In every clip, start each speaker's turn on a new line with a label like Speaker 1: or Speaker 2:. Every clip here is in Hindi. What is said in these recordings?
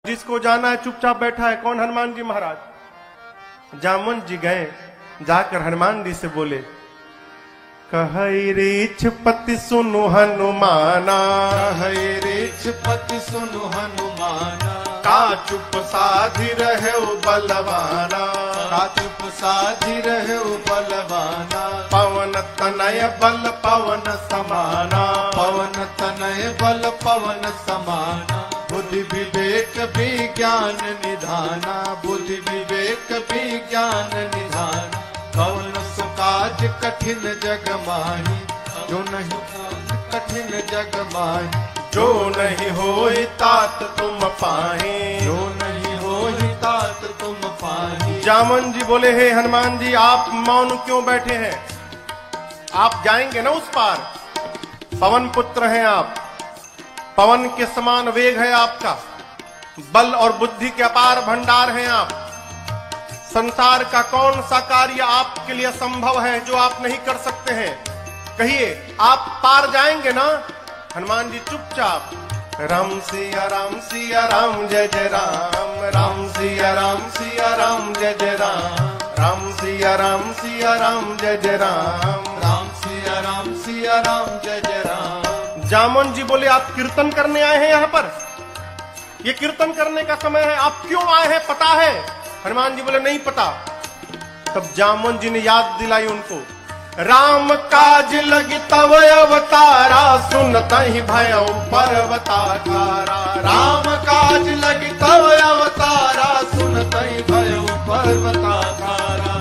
Speaker 1: जिसको जाना है चुपचाप बैठा है। कौन? हनुमान जी महाराज। जामुन जी गए, जाकर हनुमान जी से बोले, कहई रीछ पति सुनु हनुमाना,
Speaker 2: कहई रीछ पति सुनु हनुमाना,
Speaker 1: का चुप साधि रहे बलवाना,
Speaker 2: का चुप साधि रहे बलवाना,
Speaker 1: पवन तनय बल पवन समाना,
Speaker 2: पवन तनय बल पवन समाना, बुद्धि विवेक विज्ञान निधाना, बुद्धि विवेक विज्ञान निधाना, कौन सो काज कठिन जग माही, जो नहीं कठिन जग माही,
Speaker 1: जो नहीं होई तात तुम पाहे,
Speaker 2: जो नहीं होई तात तुम पाही।
Speaker 1: जामुन जी बोले, हे हनुमान जी आप मौन क्यों बैठे हैं? आप जाएंगे ना उस पार। पवन पुत्र हैं आप, पवन के समान वेग है आपका, बल और बुद्धि के अपार भंडार हैं आप। संसार का कौन सा कार्य आपके लिए संभव है जो आप नहीं कर सकते हैं? कहिए, आप पार जाएंगे ना? हनुमान जी चुपचाप, राम सिया राम जय जय राम, राम सिया राम जय जय राम, राम सिया राम जय जय राम,
Speaker 2: राम सिया राम जय जय राम।
Speaker 1: जामुन जी बोले, आप कीर्तन करने आए हैं यहाँ पर? ये कीर्तन करने का समय है, आप क्यों आए हैं पता है? हनुमान जी बोले, नहीं पता। तब जामुन जी ने याद दिलाई उनको, राम काज लगी तव अवतारा, सुनता ही भयउ पर्वताकारा,
Speaker 2: राम काज लगी तव अवतारा, सुनता ही भयउ पर्वताकारा।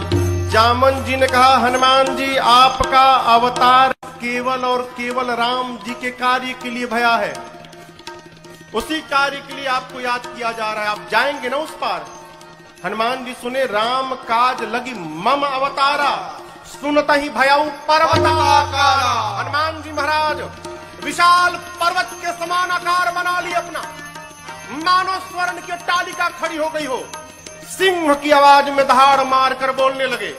Speaker 1: जामुन जी ने कहा, हनुमान जी आपका अवतार केवल और केवल राम जी के कार्य के लिए भया है, उसी कार्य के लिए आपको याद किया जा रहा है। आप जाएंगे ना उस पार? हनुमान जी सुने, राम काज लगी मम अवतारा, सुनता ही भयउ पर्वताकारा। हनुमान जी महाराज विशाल पर्वत के समान आकार बना लिए अपना, मानो स्वर्ण की तालिका खड़ी हो गई हो। सिंह की आवाज में दहाड़ मार कर बोलने लगे,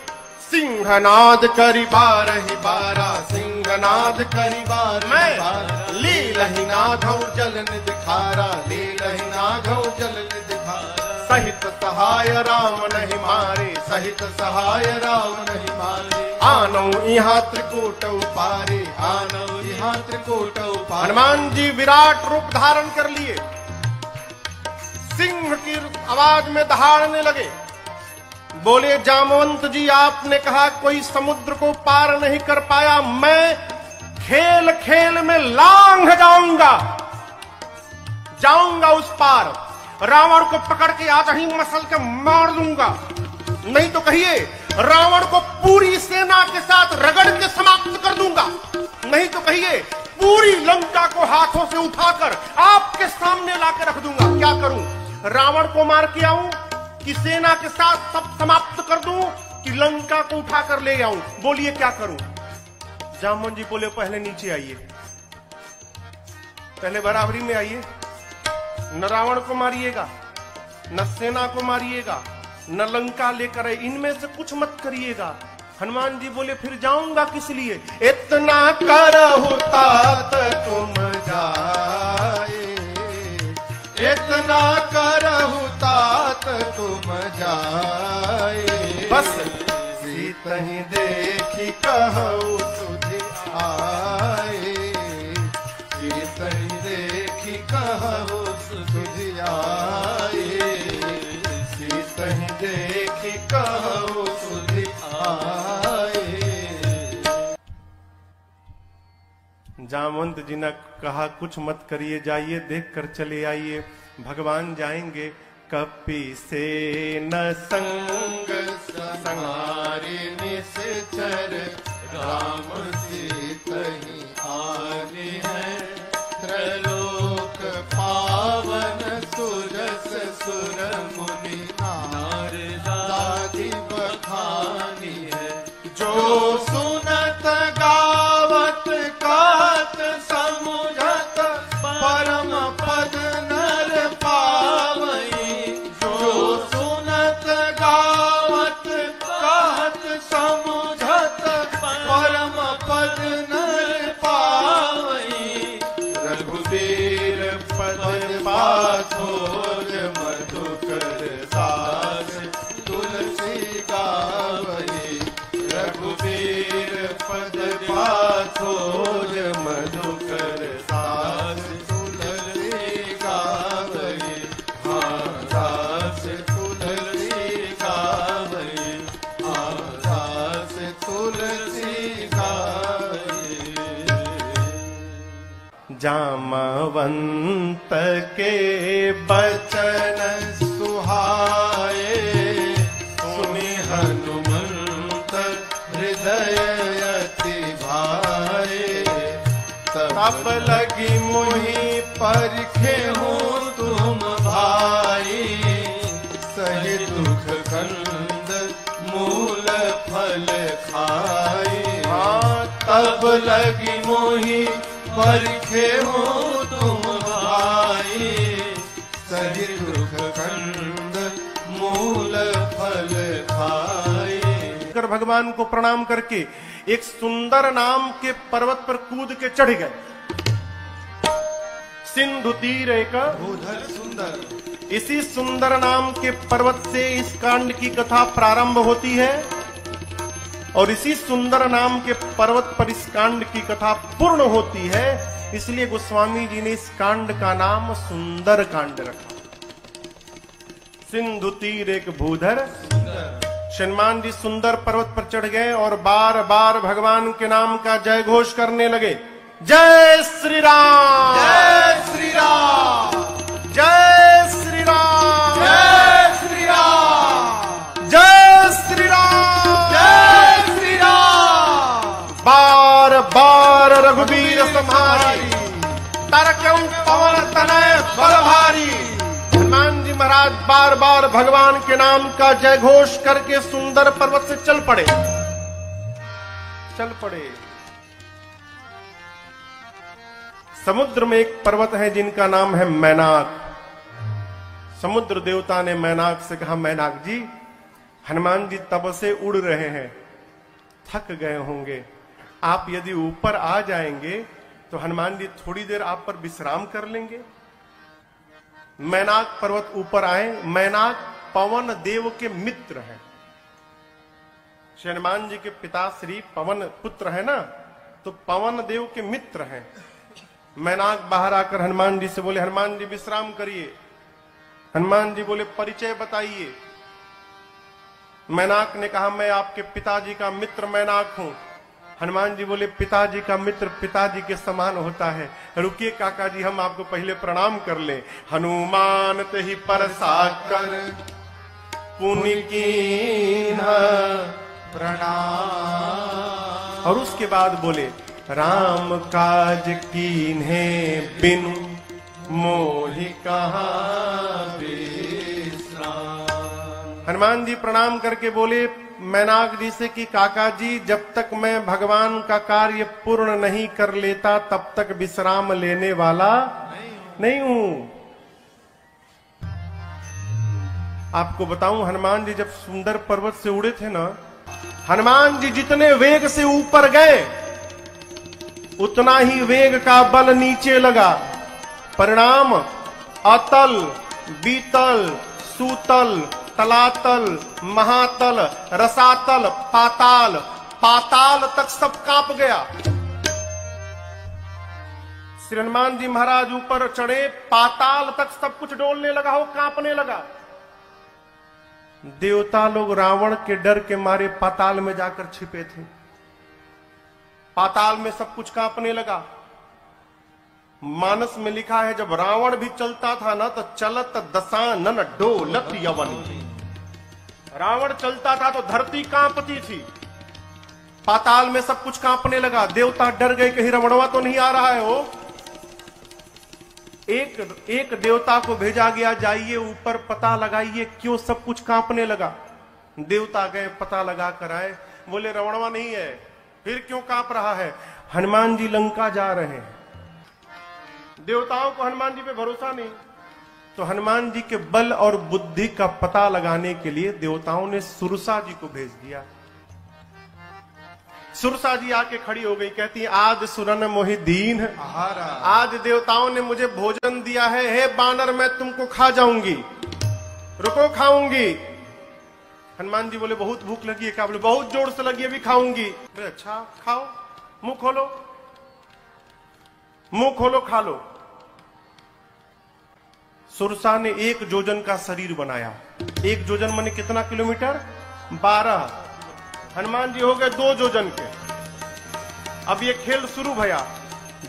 Speaker 1: सिंहनाद करी बारहि बारा, सिंहनाद करी बारहि बारा,
Speaker 2: लीलहि नाघौ जल निधिखारा, लीलहि नाघौ जल निधिखारा,
Speaker 1: सहित सहाय राम नहीं मारे,
Speaker 2: सहित सहाय राम नहीं मारे,
Speaker 1: आनौ यहाँ त्रिकूट
Speaker 2: पारे, आनौ यहाँ त्रिकूट पारे।
Speaker 1: हनुमान जी विराट रूप धारण कर लिए, सिंह की आवाज में दहाड़ने लगे। बोले, जामवंत जी आपने कहा कोई समुद्र को पार नहीं कर पाया, मैं खेल खेल में लांघ जाऊंगा उस पार, रावण को पकड़ के आज ही मसल के मार दूंगा। नहीं तो कहिए, रावण को पूरी सेना के साथ रगड़ के समाप्त कर दूंगा। नहीं तो कहिए, पूरी लंका को हाथों से उठाकर आपके सामने लाकर रख दूंगा। क्या करूं? रावण को मार के आऊं कि सेना के साथ सब समाप्त कर दूं कि लंका को उठाकर ले आऊं? बोलिए क्या करूं? जामुन जी बोले, पहले नीचे आइए, पहले बराबरी में आइए। न रावण को मारिएगा, न सेना को मारिएगा, न लंका लेकर आए, इनमें से कुछ मत करिएगा। हनुमान जी बोले, फिर जाऊंगा किस लिए? इतना करहु तात तुम
Speaker 2: जाए, इतना करहु तात तुम जाए,
Speaker 1: बस
Speaker 2: सीतहि देखी कहु सुधि आए, सीतहि देखी कहु सुधि आए, सीतहि देखी कहु सुधि आए।
Speaker 1: जामवंत जी ने कहा, कुछ मत करिए, जाइए देख कर चले आइए, भगवान जाएंगे। कपि से न संग
Speaker 2: संहारि निश्चर, राम सीतहि आने हैं, त्रैलोक पावन सुरस सुर मुनि नारदादि बखानी है, जो सुनत गावत कहत समुझत परम पद नर पावई, जो सुनत गावत कहत समुझत परम पद नर पावई, रघुबीर पद पाथोर
Speaker 1: जामवंत के बचन
Speaker 2: सुहाए, सुनि हनुमंत हृदय अति भाए। तब लगी मोहि परिखे हूँ तुम भाई, सही दुख कंद मूल फल खाए। तब लगी मोहि परिखे हूँ तुम भाई, सही दुख कंद मूल फल खाए।
Speaker 1: कर भगवान को प्रणाम करके एक सुंदर नाम के पर्वत पर कूद के चढ़ गए। सिंधु तीर एक
Speaker 2: भूधर सुंदर।
Speaker 1: इसी सुंदर नाम के पर्वत से इस कांड की कथा प्रारंभ होती है और इसी सुंदर नाम के पर्वत पर इस कांड की कथा पूर्ण होती है। इसलिए गोस्वामी जी ने इस कांड का नाम सुंदर कांड रखा। सिंधु तीर एक भूधर हनुमान जी सुंदर पर्वत पर चढ़ गए और बार बार भगवान के नाम का जय घोष करने लगे। जय श्री राम,
Speaker 2: जय श्री राम,
Speaker 1: जय श्री राम,
Speaker 2: जय श्री राम,
Speaker 1: जय श्री राम,
Speaker 2: जय श्री राम।
Speaker 1: बार बार रघुवीर सम्हारी, तरकऊ पवन तनय बल भारी। हनुमान जी महाराज बार बार भगवान के नाम का जय घोष करके सुंदर पर्वत से चल पड़े। समुद्र में एक पर्वत है जिनका नाम है मैनाक। समुद्र देवता ने मैनाक से कहा, मैनाक जी, हनुमान जी तब से उड़ रहे हैं, थक गए होंगे, आप यदि ऊपर आ जाएंगे तो हनुमान जी थोड़ी देर आप पर विश्राम कर लेंगे। मैनाक पर्वत ऊपर आए। मैनाक पवन देव के मित्र हैं। हनुमान जी के पिता श्री पवन पुत्र है ना, तो पवन देव के मित्र हैं। मैनाक बाहर आकर हनुमान जी से बोले, हनुमान जी विश्राम करिए। हनुमान जी बोले, परिचय बताइए। मैनाक ने कहा, मैं आपके पिताजी का मित्र मैनाक हूं। हनुमान जी बोले, पिताजी का मित्र पिताजी के समान होता है, रुकिए काका जी, हम आपको पहले प्रणाम कर ले। हनुमान ते ही परसा कर पुनि कीन्हा
Speaker 2: प्रणाम।
Speaker 1: और उसके बाद बोले, राम काज कीन्हे बिनु मोहि कहाँ विश्राम। हनुमान जी प्रणाम करके बोले मैनाक जी से कि काका जी, जब तक मैं भगवान का कार्य पूर्ण नहीं कर लेता तब तक विश्राम लेने वाला नहीं हूं। आपको बताऊं, हनुमान जी जब सुंदर पर्वत से उड़े थे ना, हनुमान जी जितने वेग से ऊपर गए उतना ही वेग का बल नीचे लगा। परिणाम अतल, बीतल, सूतल, तलातल, महातल, रसातल, पाताल, पाताल तक सब कांप गया। श्री हनुमान जी महाराज ऊपर चढ़े, पाताल तक सब कुछ डोलने लगा हो, कांपने लगा। देवता लोग रावण के डर के मारे पाताल में जाकर छिपे थे। पाताल में सब कुछ कांपने लगा। मानस में लिखा है, जब रावण भी चलता था ना तो चलत दशानन डोलत यवनी। रावण चलता था तो धरती कांपती थी। पाताल में सब कुछ कांपने लगा। देवता डर गए, कहीं रमणवा तो नहीं आ रहा है हो। एक देवता को भेजा गया, जाइए ऊपर पता लगाइए क्यों सब कुछ कांपने लगा। देवता गए, पता लगा कर आए, बोले रमणवा नहीं है। फिर क्यों कांप रहा है? हनुमान जी लंका जा रहे हैं। देवताओं को हनुमान जी पे भरोसा नहीं, तो हनुमान जी के बल और बुद्धि का पता लगाने के लिए देवताओं ने सुरसा जी को भेज दिया। सुरसा जी आके खड़ी हो गई, कहती है, आज सुरन मोहि दीन, आज देवताओं ने मुझे भोजन दिया है, हे बानर मैं तुमको खा जाऊंगी, रुको खाऊंगी। हनुमान जी बोले, बहुत भूख लगी है क्या? बोले, बहुत जोर से लगी है, अभी खाऊंगी। बोले, अच्छा खाओ, मुंह खोलो, मुंह खोलो, खा लो। सुरसा ने 1 जोजन का शरीर बनाया। 1 जोजन माने कितना किलोमीटर? 12। हनुमान जी हो गए 2 जोजन के। अब ये खेल शुरू भया।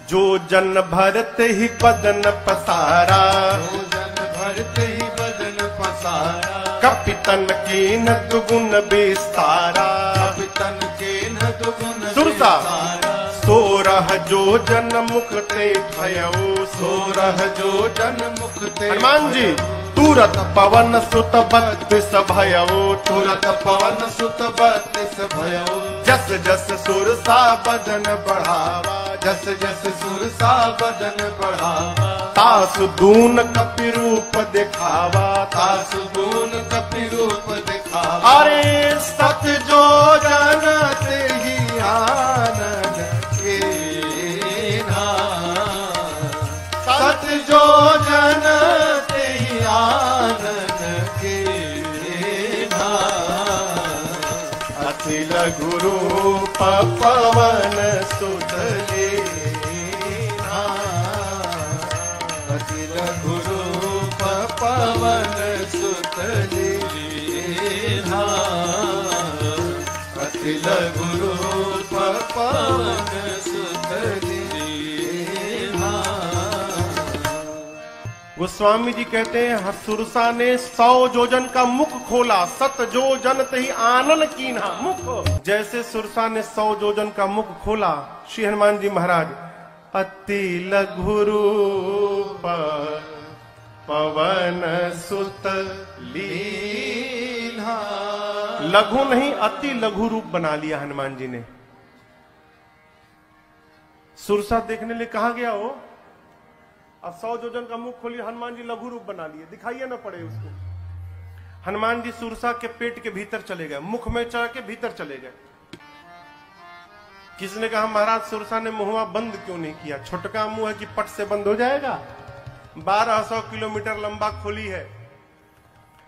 Speaker 1: जो जन भरते ही बदन पसारा,
Speaker 2: जो जन भरते ही बदन पसारा,
Speaker 1: कपितन की न दुगुन विस्तारा,
Speaker 2: कपितन के न दुगुन
Speaker 1: सुरसा
Speaker 2: विस्तारा,
Speaker 1: सोरह जो जन मुक्ते भयऊ,
Speaker 2: सोरह जो जन मुक्ते
Speaker 1: हनुमान जी तुरत पवन सुत बत्तीस भयऊ,
Speaker 2: तुरत पवन सुत बत्तीस भयो,
Speaker 1: जस जस सुरसा
Speaker 2: बदन बढ़ावा, जस जस सुरसा बदन बढ़ावा,
Speaker 1: तासु दून कपि रूप दिखावा,
Speaker 2: तासु दून कपि रूप दिखावा,
Speaker 1: अरे
Speaker 2: सत जो जन ते ही आनन के सत जो जन ते ही आनन के
Speaker 1: अति लघु रूप पवन सुत लीना,
Speaker 2: अति लघु रूप पवन सुत लीना, अति लघु रूप पवन सुत लीना।
Speaker 1: गोस्वामी जी कहते हैं सुरसा ने 100 योजन का मुख खोला, सत जो जन तही आनन कीन्हा। मुख जैसे सुरसा ने 100 योजन का मुख खोला, श्री हनुमान जी महाराज अति लघु रूप पवन सुत लीना, लघु नहीं अति लघु रूप बना लिया हनुमान जी ने। सुरसा देखने लिए कहा गया हो, अब 100 योजन का मुख खोलिए, हनुमान जी लघु रूप बना लिए, दिखाइए ना पड़े उसको। हनुमान जी सुरसा के पेट के भीतर चले गए, मुख में चढ़ के भीतर चले गए। किसने कहा महाराज सुरसा ने मुंहवा बंद क्यों नहीं किया, छोटका मुंह है कि पट से बंद हो जाएगा। 1200 किलोमीटर लंबा खोली है,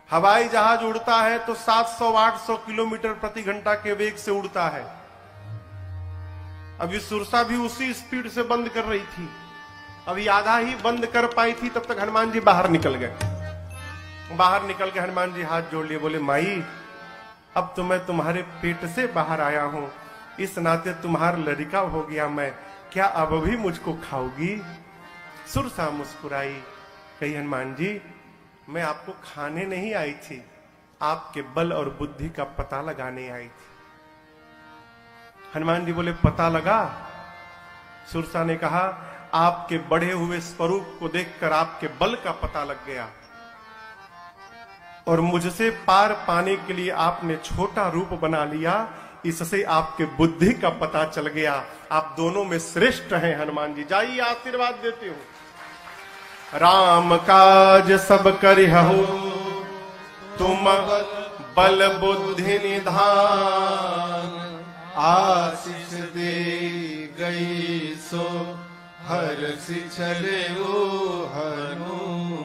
Speaker 1: हवाई जहाज उड़ता है तो 700-800 किलोमीटर प्रति घंटा के वेग से उड़ता है। अभी सुरसा भी उसी स्पीड से बंद कर रही थी, अभी आधा ही बंद कर पाई थी, तब तक हनुमान जी बाहर निकल गए। बाहर निकल के हनुमान जी हाथ जोड़ लिए, बोले माई अब तो मैं तुम्हारे पेट से बाहर आया हूं, इस नाते तुम्हारा लड़का हो गया मैं, क्या अब भी मुझको खाओगी। सुरसा मुस्कुराई, कही हनुमान जी मैं आपको खाने नहीं आई थी, आपके बल और बुद्धि का पता लगाने आई थी। हनुमान जी बोले पता लगा। सुरसा ने कहा आपके बढ़े हुए स्वरूप को देखकर आपके बल का पता लग गया, और मुझसे पार पाने के लिए आपने छोटा रूप बना लिया, इससे आपके बुद्धि का पता चल गया। आप दोनों में श्रेष्ठ हैं हनुमान जी, जाइए आशीर्वाद देते हो। राम काज सब करिहु तुम बल बुद्धि निधान,
Speaker 2: आशीष दे गई सो हर्षि चले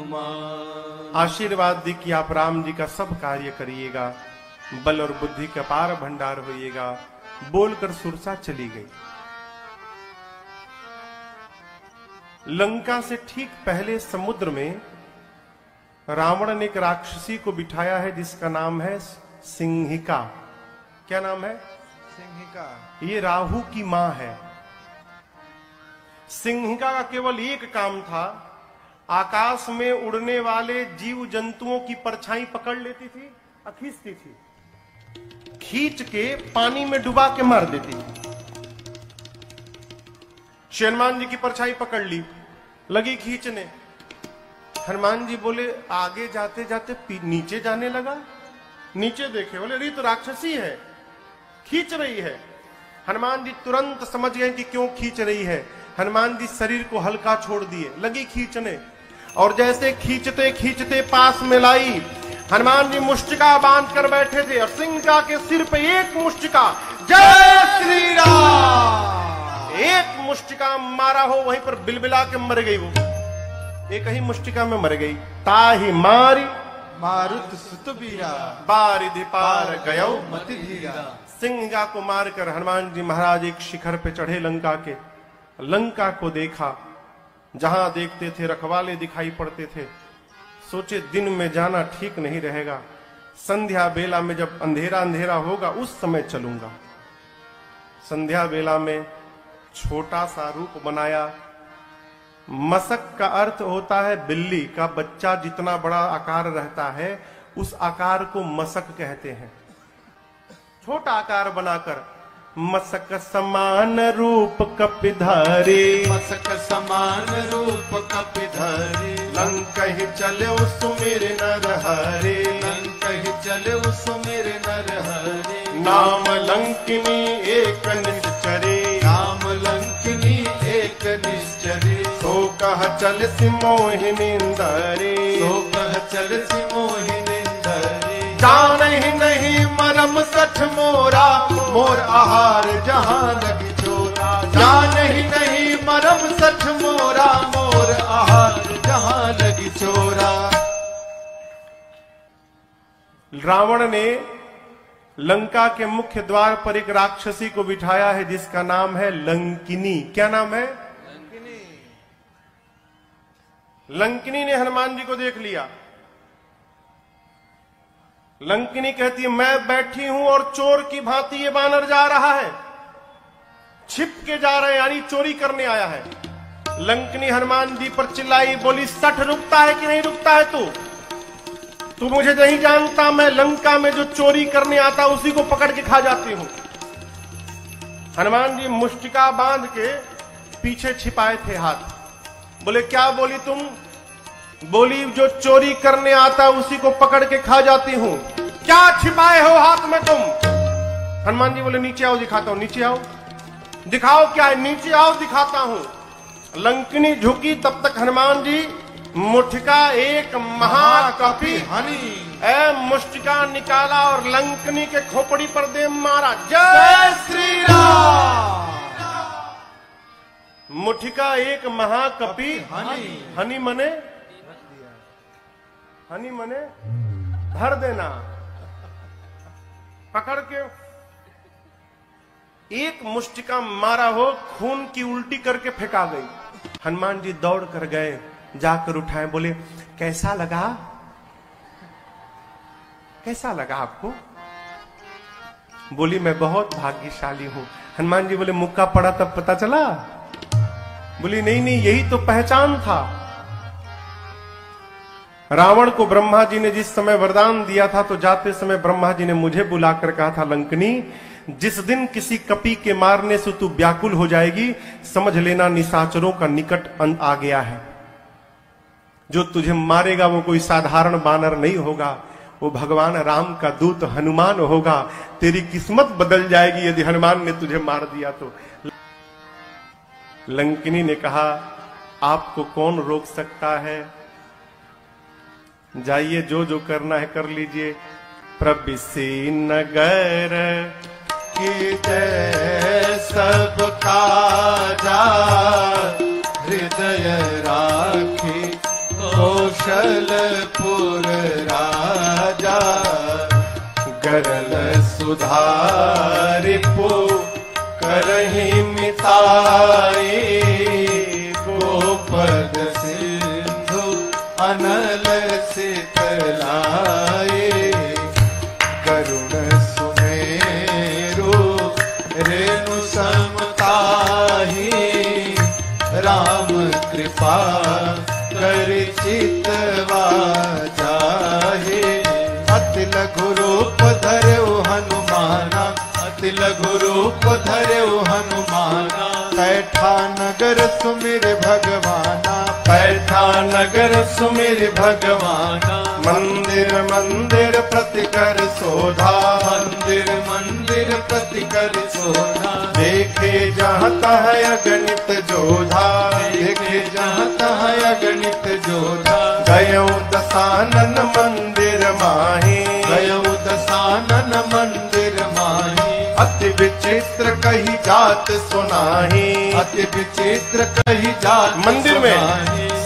Speaker 2: हनुमान।
Speaker 1: आशीर्वाद दी कि आप राम जी का सब कार्य करिएगा, बल और बुद्धि का पार भंडार होइएगा, बोलकर सुरसा चली गई। लंका से ठीक पहले समुद्र में रावण ने एक राक्षसी को बिठाया है जिसका नाम है सिंहिका। क्या नाम है?
Speaker 2: सिंहिका।
Speaker 1: ये राहु की मां है। सिंहिका का केवल एक काम था, आकाश में उड़ने वाले जीव जंतुओं की परछाई पकड़ लेती थी और खींचती थी, खींच के पानी में डुबा के मार देती थी। हनुमान जी की परछाई पकड़ ली, लगी खींचने। हनुमान जी बोले आगे जाते जाते नीचे जाने लगा, नीचे देखे, बोले अरे तो राक्षसी है, खींच रही है। हनुमान जी तुरंत समझ गए कि क्यों खींच रही है। हनुमान जी शरीर को हल्का छोड़ दिए, लगी खींचने, और जैसे खींचते खींचते पास में लाई। हनुमान जी मुष्टिका बांध कर बैठे थे और सिंहिका के सिर पे एक मुष्टिका, जय श्री राम, एक मुष्टिका मारा हो, वहीं पर बिलबिला के मर गई। वो एक ही मुष्टिका में मर गई। ताही मारी
Speaker 2: मारुत सुत बीरा,
Speaker 1: बारिधि पार गयो
Speaker 2: मति धीरा।
Speaker 1: सिंहिका को मारकर हनुमान जी महाराज एक शिखर पे चढ़े लंका के। लंका को देखा, जहां देखते थे रखवाले दिखाई पड़ते थे। सोचे दिन में जाना ठीक नहीं रहेगा, संध्या बेला में जब अंधेरा अंधेरा होगा उस समय चलूंगा। संध्या बेला में छोटा सा रूप बनाया। मसक का अर्थ होता है बिल्ली का बच्चा जितना बड़ा आकार रहता है उस आकार को मसक कहते हैं। छोटा आकार बनाकर मसक समान रूप कपिधारी,
Speaker 2: मसक समान रूप कपिधारी,
Speaker 1: लंक ही चले सुमिर नर हरे,
Speaker 2: लंक ही चले सुमिर नर हरे,
Speaker 1: नाम लंकिनी एक निश्चरे,
Speaker 2: नाम लंकिनी एक निश्चरे,
Speaker 1: सो कह चल सिमोहिनींदरे,
Speaker 2: सो कह चल सिमोहिनींदरे,
Speaker 1: जान ही नहीं
Speaker 2: मरम सठ मोरा, मोर आहार जहां लगी चोरा, जान ही नहीं मरम सठ मोरा, मोर आहार जहां लगी चोरा।
Speaker 1: रावण ने लंका के मुख्य द्वार पर एक राक्षसी को बिठाया है जिसका नाम है लंकिनी। क्या नाम है? लंकिनी ने हनुमान जी को देख लिया। लंकिनी कहती है मैं बैठी हूं और चोर की भांति ये बानर जा रहा है, छिप के जा रहे हैं, यानी चोरी करने आया है। लंकिनी हनुमान जी पर चिल्लाई, बोली सठ रुकता है कि नहीं रुकता है तू मुझे नहीं जानता, मैं लंका में जो चोरी करने आता उसी को पकड़ के खा जाती हूं। हनुमान जी मुष्टिका बांध के पीछे छिपाए थे हाथ। बोले क्या बोली तुम? बोली जो चोरी करने आता उसी को पकड़ के खा जाती हूं। क्या छिपाए हो हाथ में तुम? हनुमान जी बोले नीचे आओ दिखाता हूं। नीचे आओ, दिखाओ क्या है? नीचे आओ दिखाता हूं। लंकिनी झुकी, तब तक हनुमान जी मुठिका एक महाकपि हनी मुष्टिका निकाला और लंकिनी के खोपड़ी पर दे मारा। जय श्री राम। मुठिका एक महाकपि हनी मने, हनी मने भर देना, पकड़ के एक मुष्टिका मारा हो, खून की उल्टी करके फेंका गई। हनुमान जी दौड़ कर गए, जाकर उठाए, बोले कैसा लगा? कैसा लगा आपको? बोली मैं बहुत भाग्यशाली हूं। हनुमान जी बोले मुक्का पड़ा तब पता चला? बोली नहीं नहीं, यही तो पहचान था। रावण को ब्रह्मा जी ने जिस समय वरदान दिया था तो जाते समय ब्रह्मा जी ने मुझे बुलाकर कहा था, लंकिनी जिस दिन किसी कपि के मारने से तू व्याकुल हो जाएगी समझ लेना निशाचरों का निकट अंत आ गया है। जो तुझे मारेगा वो कोई साधारण बानर नहीं होगा, वो भगवान राम का दूत हनुमान होगा। तेरी किस्मत बदल जाएगी यदि हनुमान ने तुझे मार दिया तो। लंकिनी ने कहा आपको कौन रोक सकता है, जाइए जो जो करना है कर लीजिए। प्रबिसी नगर
Speaker 2: की जय सब काजा, हृदय राखी कौशलपुर राजा, गरल सुधारिपु करहि मिताई, गोपद सिंधु अनल सितलाए, करुण सुमेरु रेणु समताही, राम कृपा कर चितवा जाहे, अति लघु रूप धर्यो हनुमाना, अति लघु रूप धर्यो हनुमाना, पैठा नगर सुमिर भगवाना, पैठा नगर सुमिर भगवाना, मंदिर मंदिर प्रतिकर शोधा, मंदिर मंदिर प्रतिकर शोधा, देखे जहाँ तह अगणित जोधा, देखे जहाँ तह अगणित जोधा, गयो दसानन मंदिर माही, गयो दसानन मंदिर माही, अति विचित्र कही जात सुनाही, अति विचित्र कही जात मंदिर में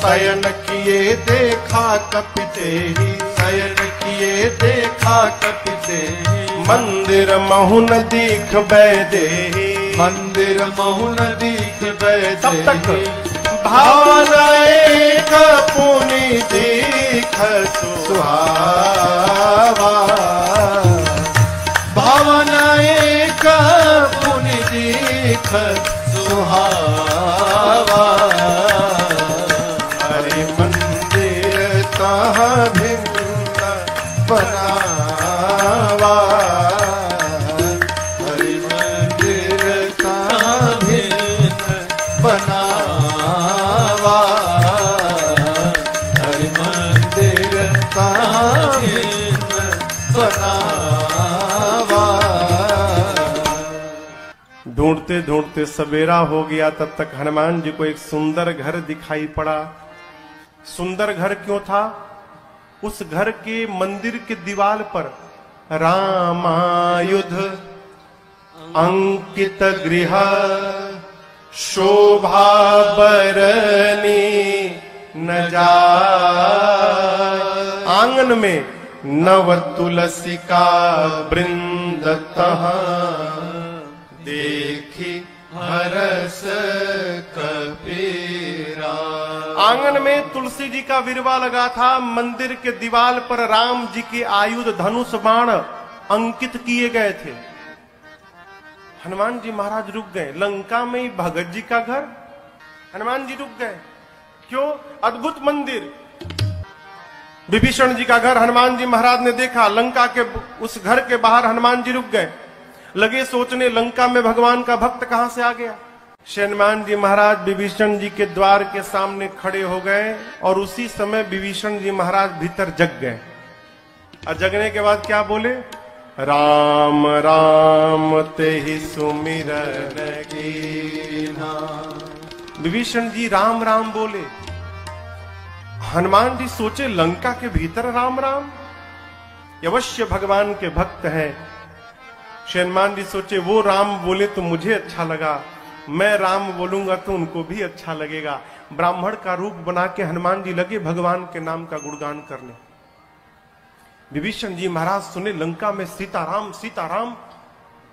Speaker 2: शयन किए देखा कपितेहि, शयन किए देखा कपितेहि, मंदिर महुन दीख बैदेहि, मंदिर महुन दीख बैदेहि, तब तक भावना एक पुनि दीख सुहावा, भावना एक पुनि दीख सुहावा, बनावा, हरि मंदिर कहाँ भिन्न बनावा, हरि मंदिर कहाँ भिन्न बनावा।
Speaker 1: ढूंढते ढूंढते सवेरा हो गया, तब तक हनुमान जी को एक सुंदर घर दिखाई पड़ा। सुंदर घर क्यों था? उस घर के मंदिर के दीवार पर रामायुध अंकित गृह शोभा बरनी न जाय। आंगन में नव तुलसी का वृंद तहाँ, देखी हरस कपीरा। आंगन में तुलसी जी का विरवा लगा था। मंदिर के दीवार पर राम जी के आयुध धनुष बाण अंकित किए गए थे। हनुमान जी महाराज रुक गए। लंका में ही भगत जी का घर, हनुमान जी रुक गए। क्यों? अद्भुत मंदिर। विभीषण जी का घर हनुमान जी महाराज ने देखा। लंका के उस घर के बाहर हनुमान जी रुक गए। लगे सोचने, लंका में भगवान का भक्त कहां से आ गया। हनुमान जी महाराज विभीषण जी के द्वार के सामने खड़े हो गए और उसी समय विभीषण जी महाराज भीतर जग गए। और जगने के बाद क्या बोले? राम राम ते ही सुमिरन कीन्हा। विभीषण जी राम राम बोले। हनुमान जी सोचे, लंका के भीतर राम राम, अवश्य भगवान के भक्त हैं। हनुमान जी सोचे, वो राम बोले तो मुझे अच्छा लगा, मैं राम बोलूंगा तो उनको भी अच्छा लगेगा। ब्राह्मण का रूप बना के हनुमान जी लगे भगवान के नाम का गुणगान करने। विभीषण जी महाराज सुने लंका में सीताराम सीताराम,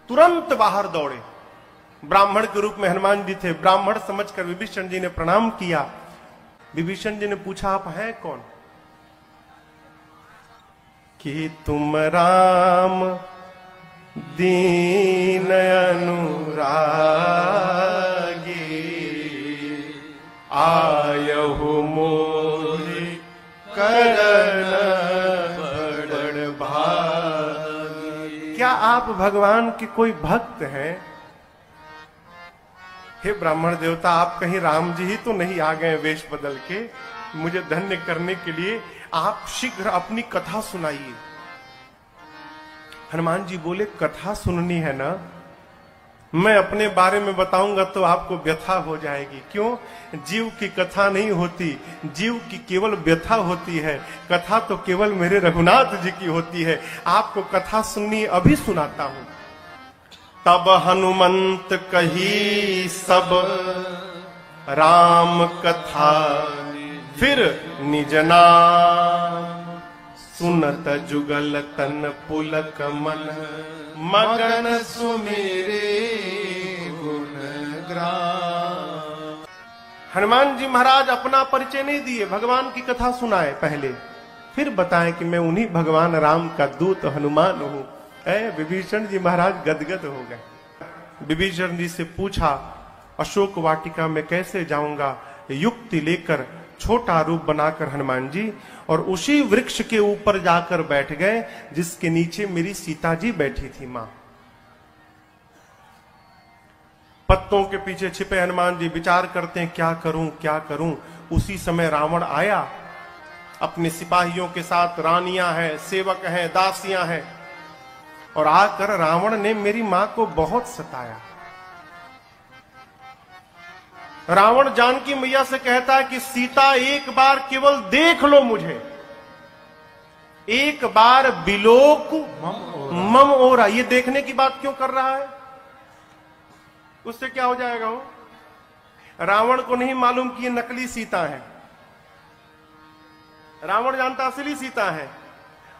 Speaker 1: तुरंत बाहर दौड़े। ब्राह्मण के रूप में हनुमान जी थे। ब्राह्मण समझकर विभीषण जी ने प्रणाम किया। विभीषण जी ने पूछा, आप हैं कौन? कि तुम राम दीन अनुरागी, आयहु मोहि करन बड़ भागी। क्या आप भगवान के कोई भक्त हैं? हे ब्राह्मण देवता, आप कहीं राम जी ही तो नहीं आ गए वेश बदल के मुझे धन्य करने के लिए? आप शीघ्र अपनी कथा सुनाइए। हनुमान जी बोले, कथा सुननी है ना? मैं अपने बारे में बताऊंगा तो आपको व्यथा हो जाएगी। क्यों? जीव की कथा नहीं होती, जीव की केवल व्यथा होती है। कथा तो केवल मेरे रघुनाथ जी की होती है। आपको कथा सुननी, अभी सुनाता हूं। तब हनुमंत कही सब राम कथा, फिर निज नाम सुनत जुगल तन पुलक मन, मगन सुमेरे गुण ग्राम। हनुमान जी महाराज अपना परिचय नहीं दिए, भगवान की कथा सुनाए पहले, फिर बताएं कि मैं उन्हीं भगवान राम का दूत हनुमान हूं। विभीषण जी महाराज गदगद हो गए। विभीषण जी से पूछा, अशोक वाटिका में कैसे जाऊंगा? युक्ति लेकर छोटा रूप बनाकर हनुमान जी और उसी वृक्ष के ऊपर जाकर बैठ गए जिसके नीचे मेरी सीता जी बैठी थी मां। पत्तों के पीछे छिपे हनुमान जी विचार करते हैं, क्या करूं क्या करूं। उसी समय रावण आया अपने सिपाहियों के साथ। रानियां हैं, सेवक हैं, दासियां हैं, और आकर रावण ने मेरी मां को बहुत सताया। रावण जानकी मैया से कहता है कि सीता एक बार केवल देख लो मुझे, एक बार बिलोक मम ओरा। ये देखने की बात क्यों कर रहा है? उससे क्या हो जाएगा? वो रावण को नहीं मालूम कि ये नकली सीता है। रावण जानता असली सीता है,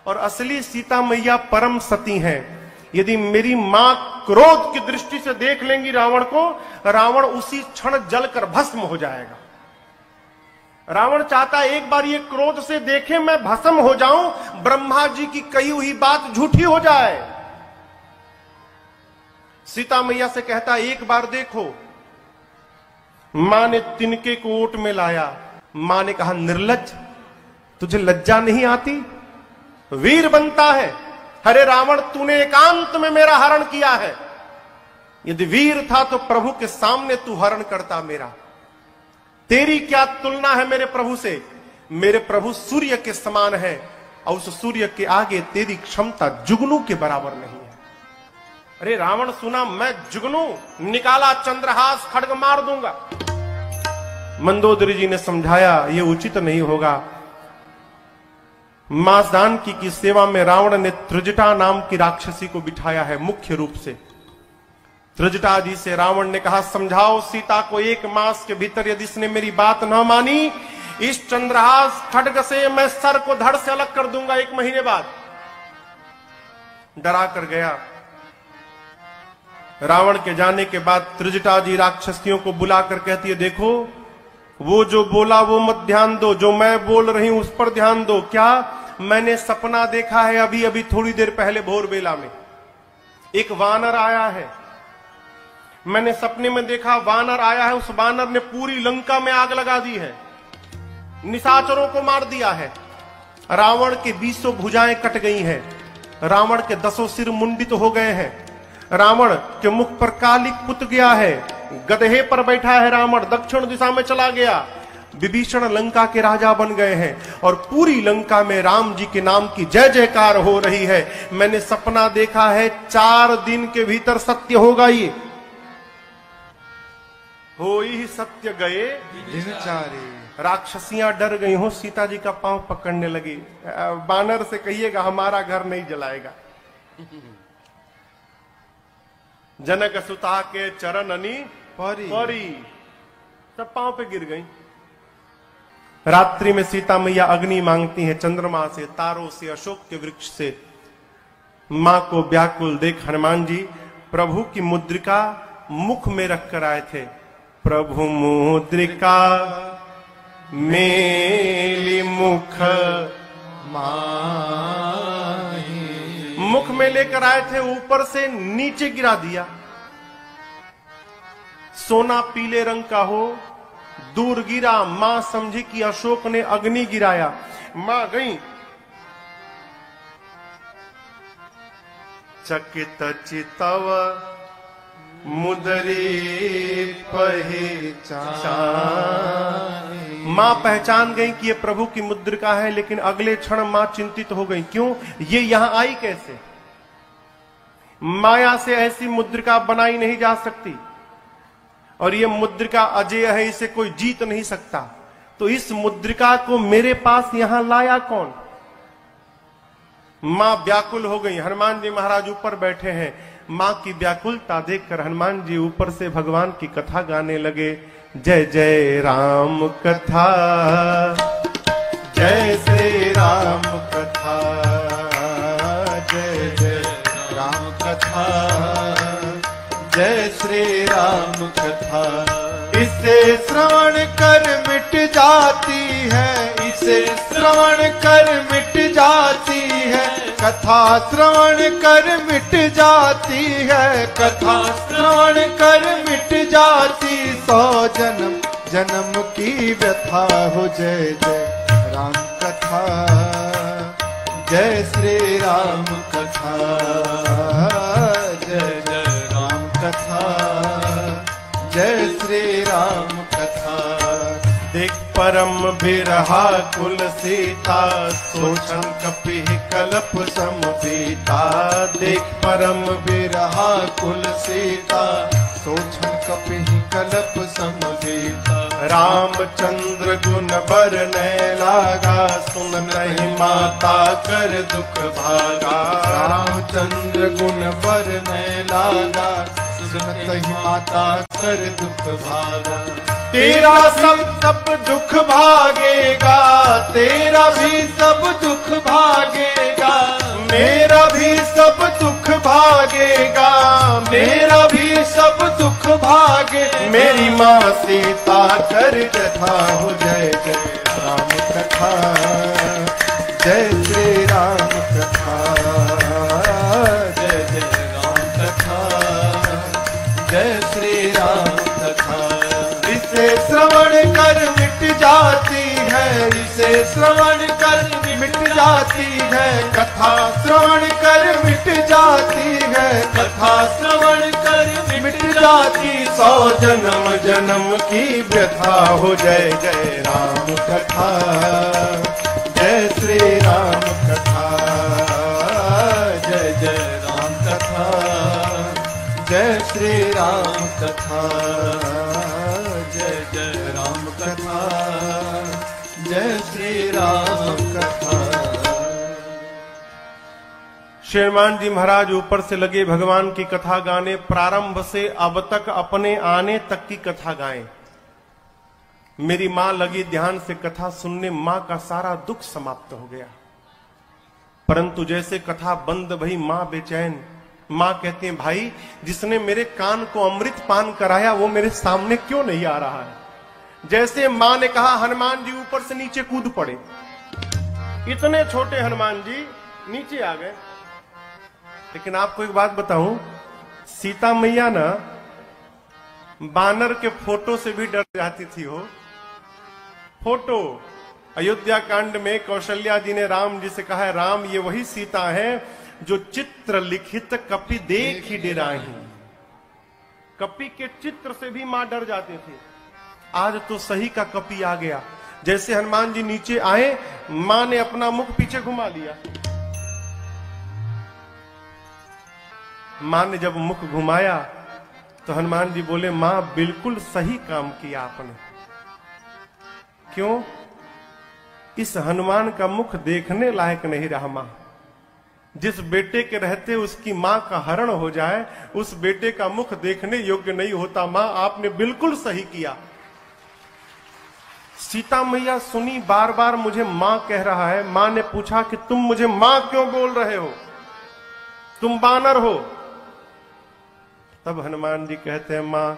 Speaker 1: और असली सीता मैया परम सती है। यदि मेरी मां क्रोध की दृष्टि से देख लेंगी रावण को, रावण उसी क्षण जलकर भस्म हो जाएगा। रावण चाहता है एक बार ये क्रोध से देखे, मैं भस्म हो जाऊं, ब्रह्मा जी की कही हुई बात झूठी हो जाए। सीता मैया से कहता है एक बार देखो। मां ने तिनके को ओट में लाया। मां ने कहा, निर्लज्ज, तुझे लज्जा नहीं आती? वीर बनता है। अरे रावण, तूने एकांत में मेरा हरण किया है। यदि वीर था तो प्रभु के सामने तू हरण करता मेरा। तेरी क्या तुलना है मेरे प्रभु से? मेरे प्रभु सूर्य के समान है और उस सूर्य के आगे तेरी क्षमता जुगनू के बराबर नहीं है। अरे रावण सुना, मैं जुगनू, निकाला चंद्रहास, खड्ग मार दूंगा। मंदोदरी जी ने समझाया, यह उचित नहीं होगा। मां जानकी की सेवा में रावण ने त्रिजटा नाम की राक्षसी को बिठाया है मुख्य रूप से। त्रिजटा जी से रावण ने कहा, समझाओ सीता को 1 मास के भीतर, यदि इसने मेरी बात न मानी, इस चंद्रहास खड्ग से मैं सर को धड़ से अलग कर दूंगा 1 महीने बाद। डरा कर गया। रावण के जाने के बाद त्रिजटा जी राक्षसियों को बुलाकर कहती है, देखो वो जो बोला वो मत ध्यान दो, जो मैं बोल रही हूं उस पर ध्यान दो। क्या? मैंने सपना देखा है अभी अभी थोड़ी देर पहले भोर बेला में। एक वानर आया है, मैंने सपने में देखा वानर आया है। उस वानर ने पूरी लंका में आग लगा दी है, निशाचरों को मार दिया है। रावण के 20 भुजाएं कट गई हैं, रावण के 10 सिर मुंडित हो गए हैं, रावण के मुख पर कालिक पुत गया है, गधे पर बैठा है रावण, दक्षिण दिशा में चला गया। विभीषण लंका के राजा बन गए हैं और पूरी लंका में राम जी के नाम की जय जयकार हो रही है। मैंने सपना देखा है, 4 दिन के भीतर सत्य होगा। ये हो ही सत्य गए
Speaker 2: दिन 4।
Speaker 1: राक्षसियां डर गई हो, सीता जी का पांव पकड़ने लगी। बानर से कहिएगा हमारा घर नहीं जलाएगा। जनक सुता के चरण अनी परी, सब पांव पे गिर गई। रात्रि में सीता मैया अग्नि मांगती हैं, चंद्रमा से, तारों से, अशोक के वृक्ष से। मां को व्याकुल देख हनुमान जी प्रभु की मुद्रिका मुख में रखकर आए थे। प्रभु मुद्रिका मेली मुख माही, मुख में लेकर आए थे, ऊपर से नीचे गिरा दिया। सोना पीले रंग का हो, दूर गिरा। मां समझी कि अशोक ने अग्नि गिराया। मां गई, चकित चितव मुदरी पहचान। मां पहचान गई कि ये प्रभु की मुद्रिका है, लेकिन अगले क्षण मां चिंतित हो गई। क्यों? ये यहां आई कैसे? माया से ऐसी मुद्रिका बनाई नहीं जा सकती और ये मुद्रिका अजय है, इसे कोई जीत नहीं सकता। तो इस मुद्रिका को मेरे पास यहां लाया कौन? मां व्याकुल हो गई। हनुमान जी महाराज ऊपर बैठे हैं। मां की व्याकुलता देखकर हनुमान जी ऊपर से भगवान की कथा गाने लगे। जय जय राम कथा, जय श्री राम कथा, जय जय राम कथा, जय श्री राम कथा।
Speaker 2: इसे श्रवण कर मिट जाती है, इसे श्रवण कर मिट जाती है, कथा श्रवण कर मिट जाती है, कथा श्रवण कर मिट जाती। 100 जन्म जन्म की व्यथा हो। जय जय राम कथा, जय श्री राम कथा, जय जय राम कथा, जय श्री राम कथा।
Speaker 1: देख परम बिरहा कुल सीता, सोचन कपि कलप समपीता। देख परम बिरहा कुल सीता,
Speaker 2: सोचन कपि कलप समपीता।
Speaker 1: रामचंद्र गुण बरनै लागा, सुन नहीं माता कर दुख भागा।
Speaker 2: रामचंद्र गुण बरनै लागा, सुनत ही माता कर दुख भागा।
Speaker 1: तेरा सब दुख भागेगा,
Speaker 2: तेरा भी सब दुख भागेगा,
Speaker 1: मेरा भी सब दुख भागेगा,
Speaker 2: मेरा भी सब दुख भागे।
Speaker 1: मेरी माँ सीता कर कथा हो।
Speaker 2: जय जय राम कथा, जय श्री राम कथा, जय जय राम कथा, जय श्री राम कथा। इसे श्रवण कर मिट जाती है, इसे श्रवण कर मिट जाती है, कथा श्रवण कर मिट जाती है, कथा श्रवण कर मिट जाती।
Speaker 1: 100 जन्म जन्म की व्यथा हो। जय जय राम कथा,
Speaker 2: जय श्री राम कथा, जय जय राम कथा, जय श्री राम कथा, जय जय राम कथा, जय श्री राम कथा।
Speaker 1: श्री हनुमान जी महाराज ऊपर से लगे भगवान की कथा गाने, प्रारंभ से अब तक अपने आने तक की कथा गाएं। मेरी मां लगी ध्यान से कथा सुनने, मां का सारा दुख समाप्त हो गया। परंतु जैसे कथा बंद भई मां बेचैन। मां कहती है, भाई जिसने मेरे कान को अमृत पान कराया वो मेरे सामने क्यों नहीं आ रहा है। जैसे मां ने कहा, हनुमान जी ऊपर से नीचे कूद पड़े। इतने छोटे हनुमान जी नीचे आ गए। लेकिन आपको एक बात बताऊं, सीता मैया ना बानर के फोटो से भी डर जाती थी। हो फोटो, अयोध्या कांड में कौशल्या जी ने राम जी से कहा है, राम ये वही सीता है जो चित्र लिखित कपि देख ही डराही। कपि के चित्र से भी मां डर जाते थे। आज तो सही का कपि आ गया। जैसे हनुमान जी नीचे आए, मां ने अपना मुख पीछे घुमा लिया। मां ने जब मुख घुमाया तो हनुमान जी बोले, मां बिल्कुल सही काम किया आपने। क्यों? इस हनुमान का मुख देखने लायक नहीं रहा। मां, जिस बेटे के रहते उसकी मां का हरण हो जाए, उस बेटे का मुख देखने योग्य नहीं होता। मां, आपने बिल्कुल सही किया। सीता मैया सुनी, बार बार मुझे मां कह रहा है। मां ने पूछा कि तुम मुझे मां क्यों बोल रहे हो, तुम बानर हो। तब हनुमान जी कहते हैं, मां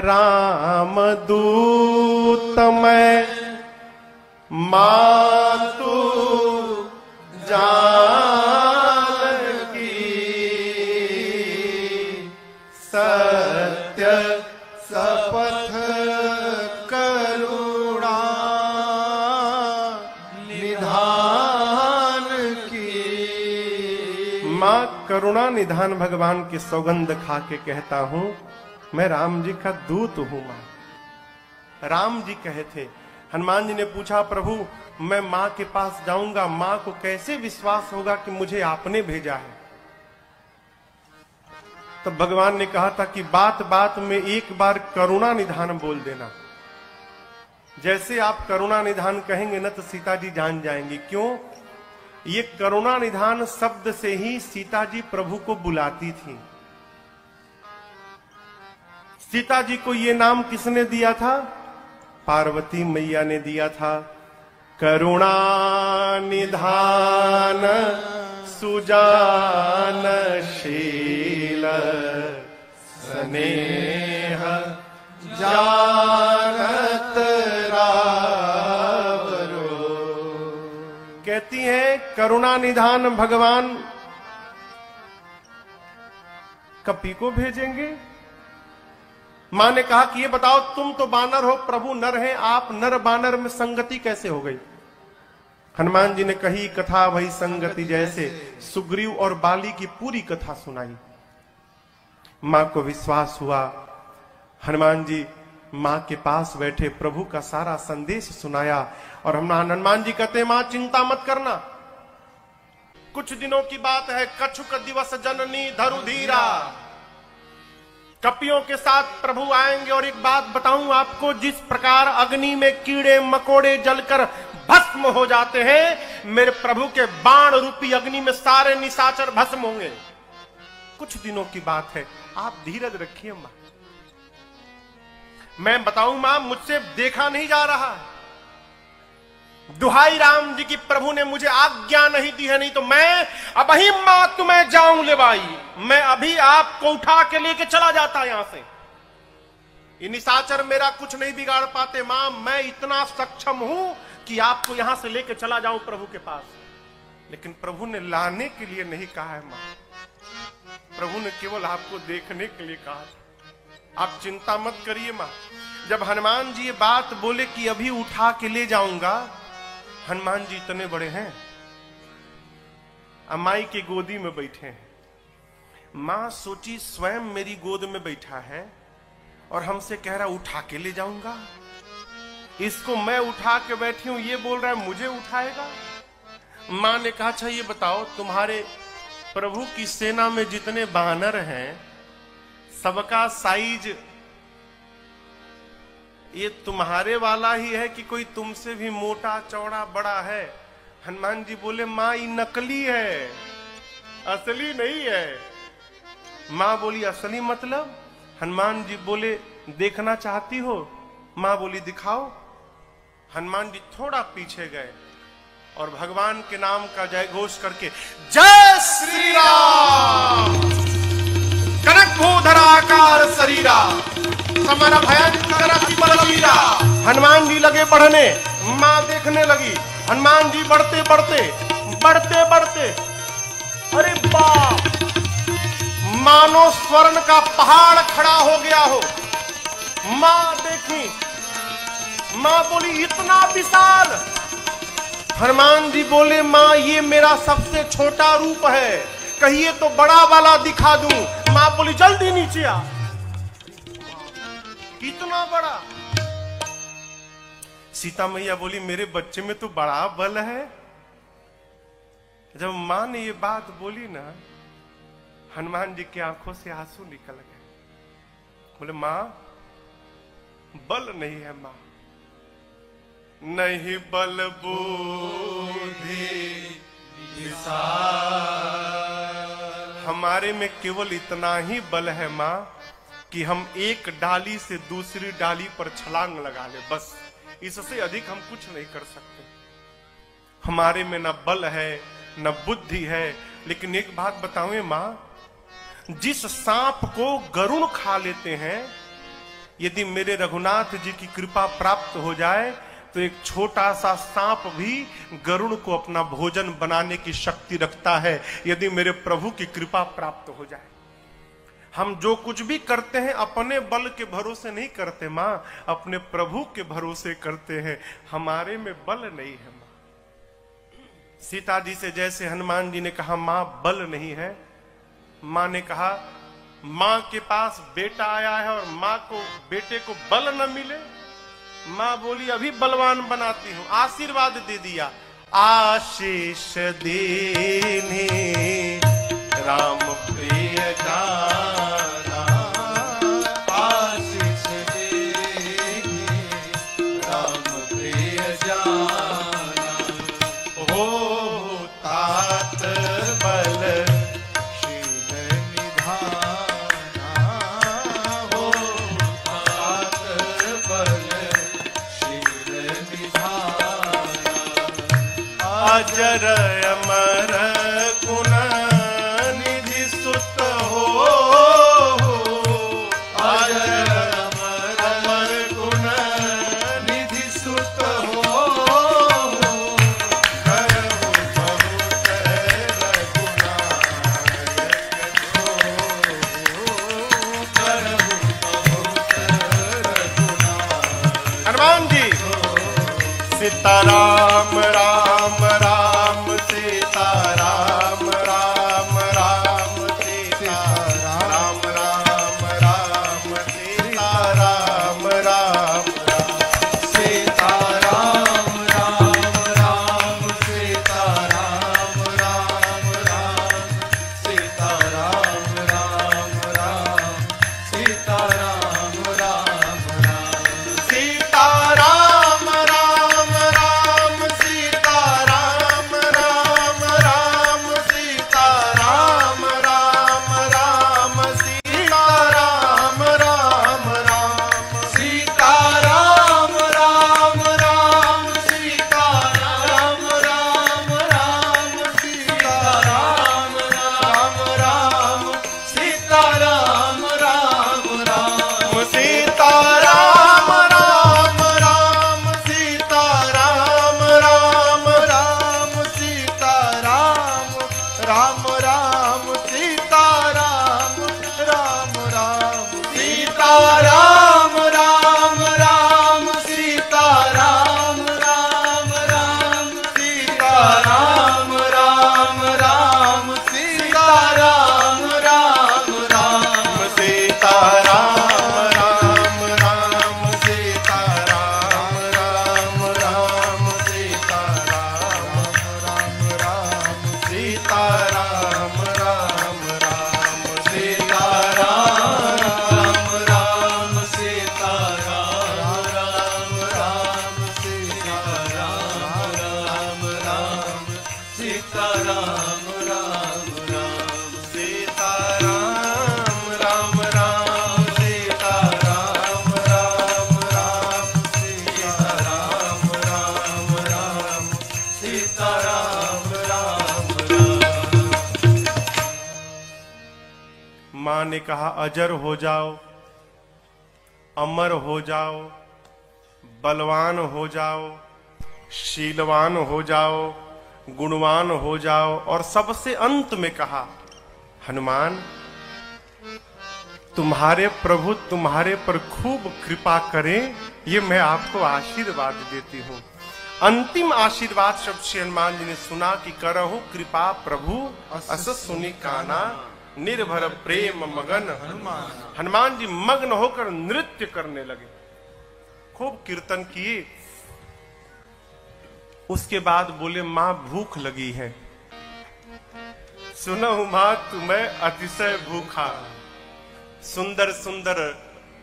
Speaker 1: राम दूत मैं, मां तू जानकी, सत्य
Speaker 2: शपथ करुणा निधान की।
Speaker 1: मां करुणा निधान भगवान की सौगंध खा के कहता हूं, मैं राम जी का दूत हूं। मां, राम जी कहे थे। हनुमान जी ने पूछा, प्रभु मैं मां के पास जाऊंगा, मां को कैसे विश्वास होगा कि मुझे आपने भेजा है। तब भगवान ने कहा था कि बात बात में एक बार करुणा निधान बोल देना। जैसे आप करुणा निधान कहेंगे ना तो सीता जी जान जाएंगी। क्यों? ये करुणा निधान शब्द से ही सीता जी प्रभु को बुलाती थी। सीता जी को ये नाम किसने दिया था? पार्वती मैया ने दिया था। करुणा निधान सुजान शील स्नेह जानत रावरो। कहती हैं करुणा निधान भगवान कपि को भेजेंगे। मां ने कहा कि ये बताओ, तुम तो बानर हो, प्रभु नर हैं, आप नर बानर में संगति कैसे हो गई? हनुमान जी ने कही कथा वही संगति जैसे, सुग्रीव और बाली की पूरी कथा सुनाई। मां को विश्वास हुआ। हनुमान जी मां के पास बैठे प्रभु का सारा संदेश सुनाया। और हनुमान जी कहते हैं, मां चिंता मत करना, कुछ दिनों की बात है। कछुक दिवस जननी धरु धीरा, कपियों के साथ प्रभु आएंगे। और एक बात बताऊं आपको, जिस प्रकार अग्नि में कीड़े मकोड़े जलकर भस्म हो जाते हैं, मेरे प्रभु के बाण रूपी अग्नि में सारे निशाचर भस्म होंगे। कुछ दिनों की बात है, आप धीरज रखिए मां। मैं बताऊं मां, मुझसे देखा नहीं जा रहा है। दुहाई राम जी की, प्रभु ने मुझे आज्ञा नहीं दी है, नहीं तो मैं अब ही मां तुम्हें जाऊं ले भाई, मैं अभी आपको उठा के लेके चला जाता यहां से। ये निशाचर मेरा कुछ नहीं बिगाड़ पाते मां, मैं इतना सक्षम हूं कि आपको यहां से लेके चला जाऊं प्रभु के पास। लेकिन प्रभु ने लाने के लिए नहीं कहा है मां, प्रभु ने केवल आपको देखने के लिए कहा। आप चिंता मत करिए मां। जब हनुमान जी ये बात बोले कि अभी उठा के ले जाऊंगा, हनुमान जी इतने बड़े हैं, अमाई के गोदी में बैठे हैं। मां सोची स्वयं मेरी गोद में बैठा है और हमसे कह रहा उठा के ले जाऊंगा। इसको मैं उठा के बैठी हूं, ये बोल रहा है मुझे उठाएगा। मां ने कहा अच्छा ये बताओ, तुम्हारे प्रभु की सेना में जितने बानर हैं सबका साइज ये तुम्हारे वाला ही है कि कोई तुमसे भी मोटा चौड़ा बड़ा है? हनुमान जी बोले मां ये नकली है, असली नहीं है। मां बोली असली मतलब? हनुमान जी बोले देखना चाहती हो? मां बोली दिखाओ। हनुमान जी थोड़ा पीछे गए और भगवान के नाम का जय घोष करके जय श्री राम कनक भूधराकार शरीरा समर भयंकर अति बलवीरा। हनुमान जी लगे बढ़ने, मां देखने लगी। हनुमान जी बढ़ते बढ़ते बढ़ते बढ़ते, अरे बाप, मानो स्वर्ण का पहाड़ खड़ा हो गया हो। मां देखी, मां बोली इतना विशाल। हनुमान जी बोले मां ये मेरा सबसे छोटा रूप है, कहिए तो बड़ा वाला दिखा दूं। मां बोली जल्दी नीचे आ। कितना बड़ा? सीता मैया बोली मेरे बच्चे में तो बड़ा बल है। जब मां ने ये बात बोली ना, हनुमान जी की आंखों से आंसू निकल गए। बोले मां बल नहीं है, मां नहीं बल बुद्धि हमारे में केवल इतना ही बल है मां कि हम एक डाली से दूसरी डाली पर छलांग लगा ले, बस। इससे अधिक हम कुछ नहीं कर सकते। हमारे में न बल है न बुद्धि है। लेकिन एक बात बताऊं मां, जिस सांप को गरुड़ खा लेते हैं, यदि मेरे रघुनाथ जी की कृपा प्राप्त हो जाए तो एक छोटा सा सांप भी गरुड़ को अपना भोजन बनाने की शक्ति रखता है, यदि मेरे प्रभु की कृपा प्राप्त हो जाए। हम जो कुछ भी करते हैं अपने बल के भरोसे नहीं करते मां, अपने प्रभु के भरोसे करते हैं। हमारे में बल नहीं है मां। सीता जी से जैसे हनुमान जी ने कहा मां बल नहीं है, मां ने कहा मां के पास बेटा आया है और मां को बेटे को बल न मिले। मां बोली अभी बलवान बनाती हूं। आशीर्वाद दे दिया, आशीष देने राम प्रिय जाना, आशीष देने राम प्रिय जाना, हो तात बल शील निधाना, हो तात बल शील निधाना, अजर अमर गुण निधि सुत हो, अजर अमर गुण निधि सुत हो, करहु बहुत रघुनायक, करहु बहुत रघुनायक। हनुमान जी सीताराम राम राम सीताराम राम राम सीताराम राम राम सीताराम राम सीताराम राम राम सीताराम राम राम सीताराम राम राम सीताराम राम राम सीताराम राम राम राम राम राम
Speaker 2: सीता राम राम राम सीता राम राम राम सीता राम राम राम सीता राम राम राम
Speaker 1: सीता राम राम राम सीता राम राम राम सीता राम राम राम
Speaker 2: सीता राम राम
Speaker 1: मां ने कहा अजर हो जाओ, अमर हो जाओ, बलवान हो जाओ, शीलवान हो जाओ, गुणवान हो जाओ, और सबसे अंत में कहा हनुमान तुम्हारे प्रभु तुम्हारे पर खूब कृपा करें, ये मैं आपको आशीर्वाद देती हूं। अंतिम आशीर्वाद शब्द से हनुमान जी ने सुना कि करहु कृपा प्रभु अस सुनि काना, निर्भर प्रेम मगन हनुमान। हनुमान जी मग्न होकर नृत्य करने लगे, खूब कीर्तन किए। उसके बाद बोले मां भूख लगी है। सुनहु मां तुम्हें अतिशय भूखा, सुंदर सुंदर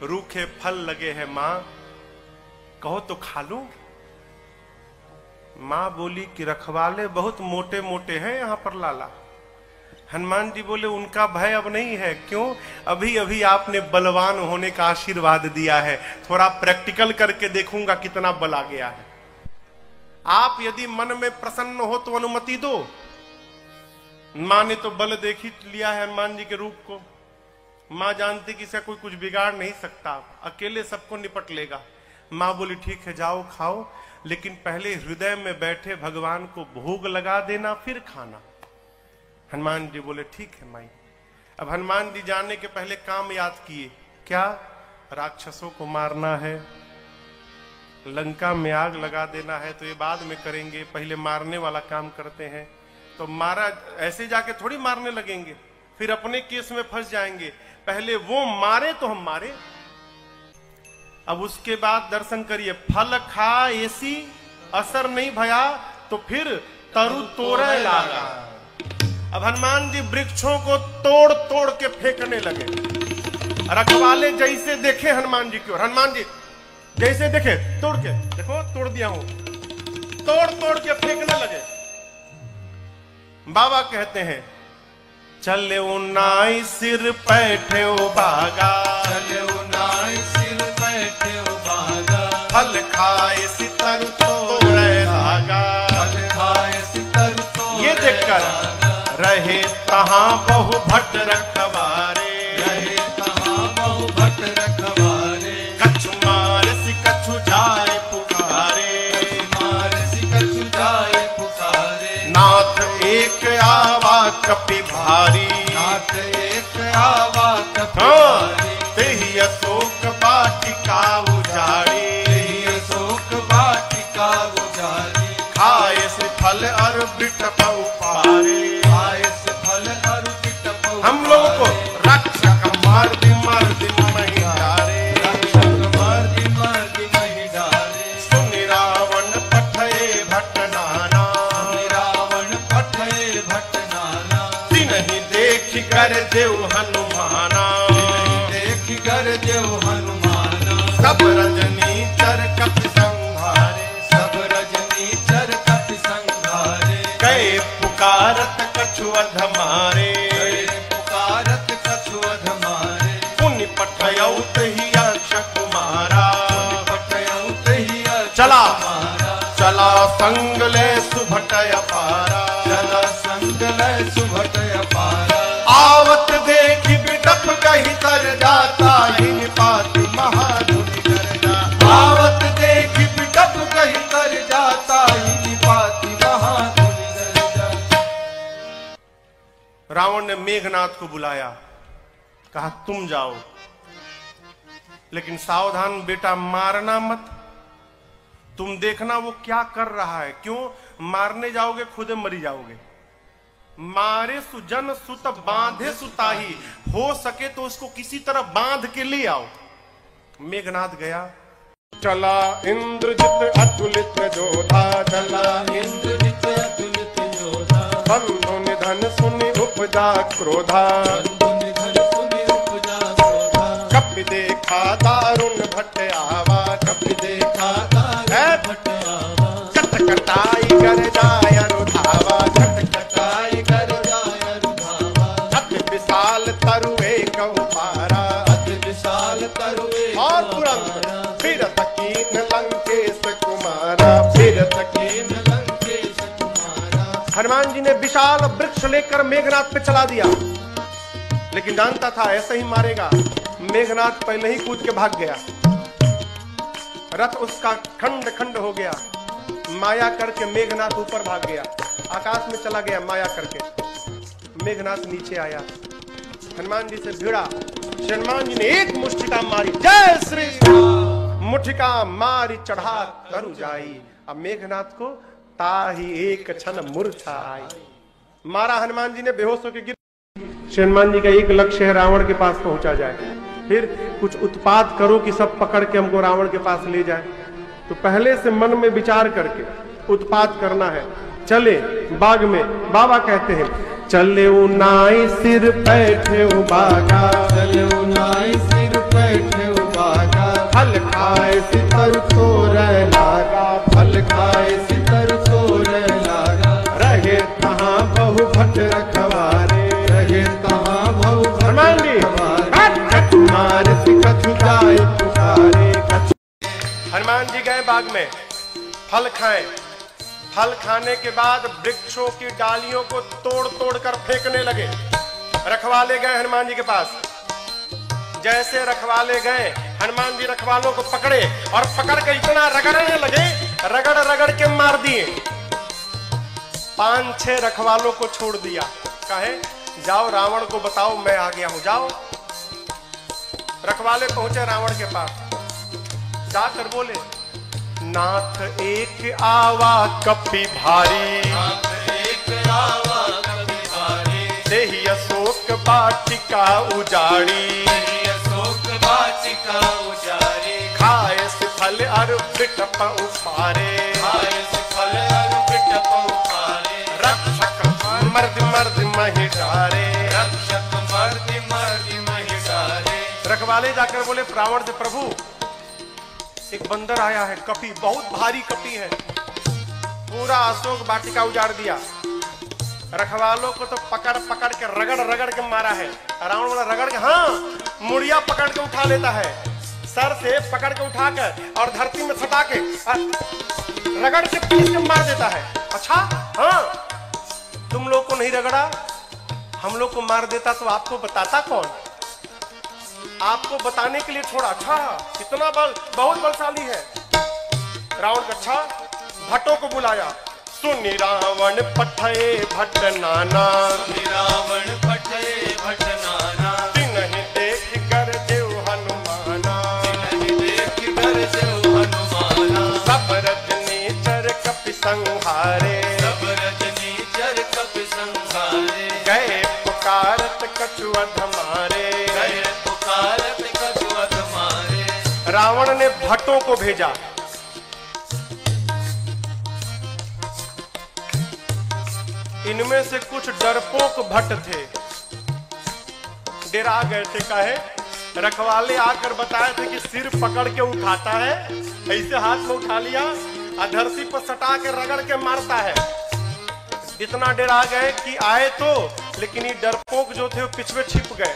Speaker 1: रूखे फल लगे हैं मां, कहो तो खा लूं। मां बोली कि रखवाले बहुत मोटे मोटे हैं यहां पर लाला। हनुमान जी बोले उनका भय अब नहीं है। क्यों? अभी अभी आपने बलवान होने का आशीर्वाद दिया है, थोड़ा प्रैक्टिकल करके देखूंगा कितना बल आ गया है। आप यदि मन में प्रसन्न हो तो अनुमति दो। मां ने तो बल देख ही लिया है हनुमान जी के रूप को। मां जानती कि इसका कोई कुछ बिगाड़ नहीं सकता, अकेले सबको निपट लेगा। मां बोली ठीक है जाओ खाओ, लेकिन पहले हृदय में बैठे भगवान को भोग लगा देना फिर खाना। हनुमान जी बोले ठीक है माई। अब हनुमान जी जाने के पहले काम याद किए। क्या? राक्षसों को मारना है, लंका में आग लगा देना है, तो ये बाद में करेंगे, पहले मारने वाला काम करते हैं। तो मारा ऐसे जाके थोड़ी मारने लगेंगे, फिर अपने केस में फंस जाएंगे। पहले वो मारे तो हम मारे। अब उसके बाद दर्शन करिए, फल खा ऐसी असर नहीं भया तो फिर तरु तोड़े लागा। अब हनुमान जी वृक्षों को तोड़ तोड़ के फेंकने लगे। रखवाले जैसे देखे हनुमान जी की ओर, हनुमान जी जैसे देखे तोड़ के, देखो तोड़ दिया हूं, तोड़ तोड़ के फेंकने लगे। बाबा कहते हैं चले उन्नाई सिर पैठे बागा,
Speaker 2: चले उन्नाई सिर पैठे बागा,
Speaker 1: फल खाए सितर तोड़े लागा,
Speaker 2: फल खाए सितर तोड़े।
Speaker 1: ये देखकर रहे तहां बहु भट रखवारे,
Speaker 2: रहे तहां बहु भट रखवारे,
Speaker 1: कछु मार सि कछु जाए पुकारे,
Speaker 2: मार सि कछु जाए पुकारे।
Speaker 1: नाथ एक आवा कपि भारी,
Speaker 2: नाथ एक आवा कपि भारी,
Speaker 1: तेहि अशोक वाटिका उजाड़ी,
Speaker 2: तेहि अशोक वाटिका उजाड़ी।
Speaker 1: खाए से फल और बिटप उपारे,
Speaker 2: खाए से फल और बिटप उपारे।
Speaker 1: हम लोगों को रक्षक मार दी मही डारे,
Speaker 2: रक्षक मार दी मही डारे।
Speaker 1: सुनि रावण पठये भट नाना,
Speaker 2: सुनि रावण पठये भट नाना।
Speaker 1: तिन्हि देख कर देव हनुमाना,
Speaker 2: देख कर देव हनुमाना।
Speaker 1: सब रजनी चर कपि संहारे,
Speaker 2: सब रजनी चर कपि संहारे।
Speaker 1: कई पुकारत कछु अधमारे,
Speaker 2: पुकारत कछु अधमारे।
Speaker 1: पुनि पठयौ तहि यक्ष कुमारा,
Speaker 2: पठयौ तहि यक्ष
Speaker 1: चला
Speaker 2: कुमारा।
Speaker 1: चला संग ले सुभटय पारा,
Speaker 2: चला संग लय सुभटय पारा।
Speaker 1: आवत देखि बिटप कहि तर जाता, हिन पाति महाधुनि कर जाता।
Speaker 2: आवत देखि बिटप कहि कर जाता, हिनि पाति महाधुनि कर जाता।
Speaker 1: रावण ने मेघनाथ को बुलाया, कहा तुम जाओ, लेकिन सावधान बेटा, मारना मत। तुम देखना वो क्या कर रहा है। क्यों? मारने जाओगे खुद मरी जाओगे। मारे सुजन सुत बांधे सुताही, हो सके तो उसको किसी तरह बांध के ले आओ। मेघनाथ गया, चला इंद्रजित अतुलित जोधा, चला
Speaker 2: इंद्रजित अतुलित योधा।
Speaker 1: बंधु धन सुनि उपजा क्रोधा, कपि देखा दारुण भट्ट आवा, कपि देखा दारुण भट्ट आवा, कटकटाई कर जाय रुधावा, कटकटाई कर जाय रुधावा, अति विशाल तरुए कौपारा, अति विशाल तरुए और तुरंत फिर तकीन लंकेश कुमारा, फिर तकीन लंकेश कुमारा। हनुमान जी ने विशाल वृक्ष लेकर मेघनाथ पे चला दिया, लेकिन जानता था ऐसे ही मारेगा। मेघनाथ पहले ही कूद के भाग गया, रथ उसका खंड खंड हो गया। माया करके मेघनाथ ऊपर भाग गया, आकाश में चला गया माया करके। मेघनाथ नीचे आया, हनुमान जी से भिड़ा। हनुमान जी ने एक मुष्टिका मारी, जय श्री राम, मुष्टिका मारी चढ़ा तरु जाई। अब मेघनाथ को ताही एक क्षण मूर्छा आई, मारा। हनुमान जी ने बेहोश होकर गिर। हनुमान जी का एक लक्ष्य है, रावण के पास पहुंचा जाए। फिर कुछ उत्पात करो कि सब पकड़ के हमको रावण के पास ले जाए। तो पहले से मन में विचार करके उत्पात करना है। चले बाग में, बाबा कहते हैं चले नाई सिर बैठे बागा,
Speaker 2: चले नाई सिर बैठे बागा,
Speaker 1: फल खाए
Speaker 2: सितर सोर लागा, फल खाए सितर सोर लागा,
Speaker 1: रहे कहाँ बहु भट्ट रखवारे,
Speaker 2: रहे कहाँ बहु
Speaker 1: हनुमान जी हनुमान जी गए बाग में, फल खाए। फल खाने के बाद वृक्षों की डालियों को तोड़ तोड़ कर फेंकने लगे। रखवाले गए हनुमान जी के पास। जैसे रखवाले गए, हनुमान जी रखवालों को पकड़े और पकड़ के इतना रगड़ने लगे, रगड़ रगड़ के मार दिए। 5-6 रखवालों को छोड़ दिया, कहे जाओ रावण को बताओ मैं आ गया हूं, जाओ। रखवाले पहुंचे रावण के पास, जाकर बोले नाथ एक आवा कपि भारी,
Speaker 2: नाथ एक आवा कपि भारी,
Speaker 1: देहि अशोक वाटिका उजाड़ी,
Speaker 2: देहि अशोक वाटिका उजाड़ी,
Speaker 1: खाए से फल अरु बिटप उफारे,
Speaker 2: खाए से फल अरु बिटप उफारे,
Speaker 1: रक्षक मर्द मर्द महि डारे,
Speaker 2: रक्षक मर्द मर्द महि डारे।
Speaker 1: रखवाले जाकर बोले रावण से प्रभु एक बंदर आया है, कपि बहुत भारी कपि है, पूरा अशोक वाटिका उजाड़ दिया। रखवालों को तो पकड़ पकड़ के रगड़ रगड़ के मारा है। रावण बोला रगड़ के, हाँ मुड़िया पकड़ के उठा लेता है, सर से पकड़ के उठाकर और धरती में सटा के रगड़ के पीस के मार देता है। अच्छा हाँ, तुम लोग को नहीं रगड़ा, हम लोग को मार देता तो आपको बताता कौन? आपको बताने के लिए छोड़ा। अच्छा इतना बल, बहुत बलशाली है रावण का। अच्छा भट्टों को बुलाया, सुनि रावण पठे भट्ट नाना,
Speaker 2: रावण पठे भट्ट नाना,
Speaker 1: तिन्हि देख कर देव हनुमाना,
Speaker 2: तिन्हि देख कर देव हनुमाना,
Speaker 1: सब रजनीचर कपि संहारे,
Speaker 2: सब रजनीचर कपि संहारे,
Speaker 1: गए पुकारत कछु अधमारे,
Speaker 2: गए पुकारत कछु अधमारे।
Speaker 1: रावण ने भट्टों को भेजा। इनमें से कुछ डरपोक भट्ट थे, डेरा गए थे। काहे? रखवाले आकर बताए थे कि सिर पकड़ के उठाता है, ऐसे हाथ में उठा लिया, धरती पर सटा के रगड़ के मारता है। इतना डरा गए कि आए तो, लेकिन ये डरपोक जो थे वो पिछवे छिप गए।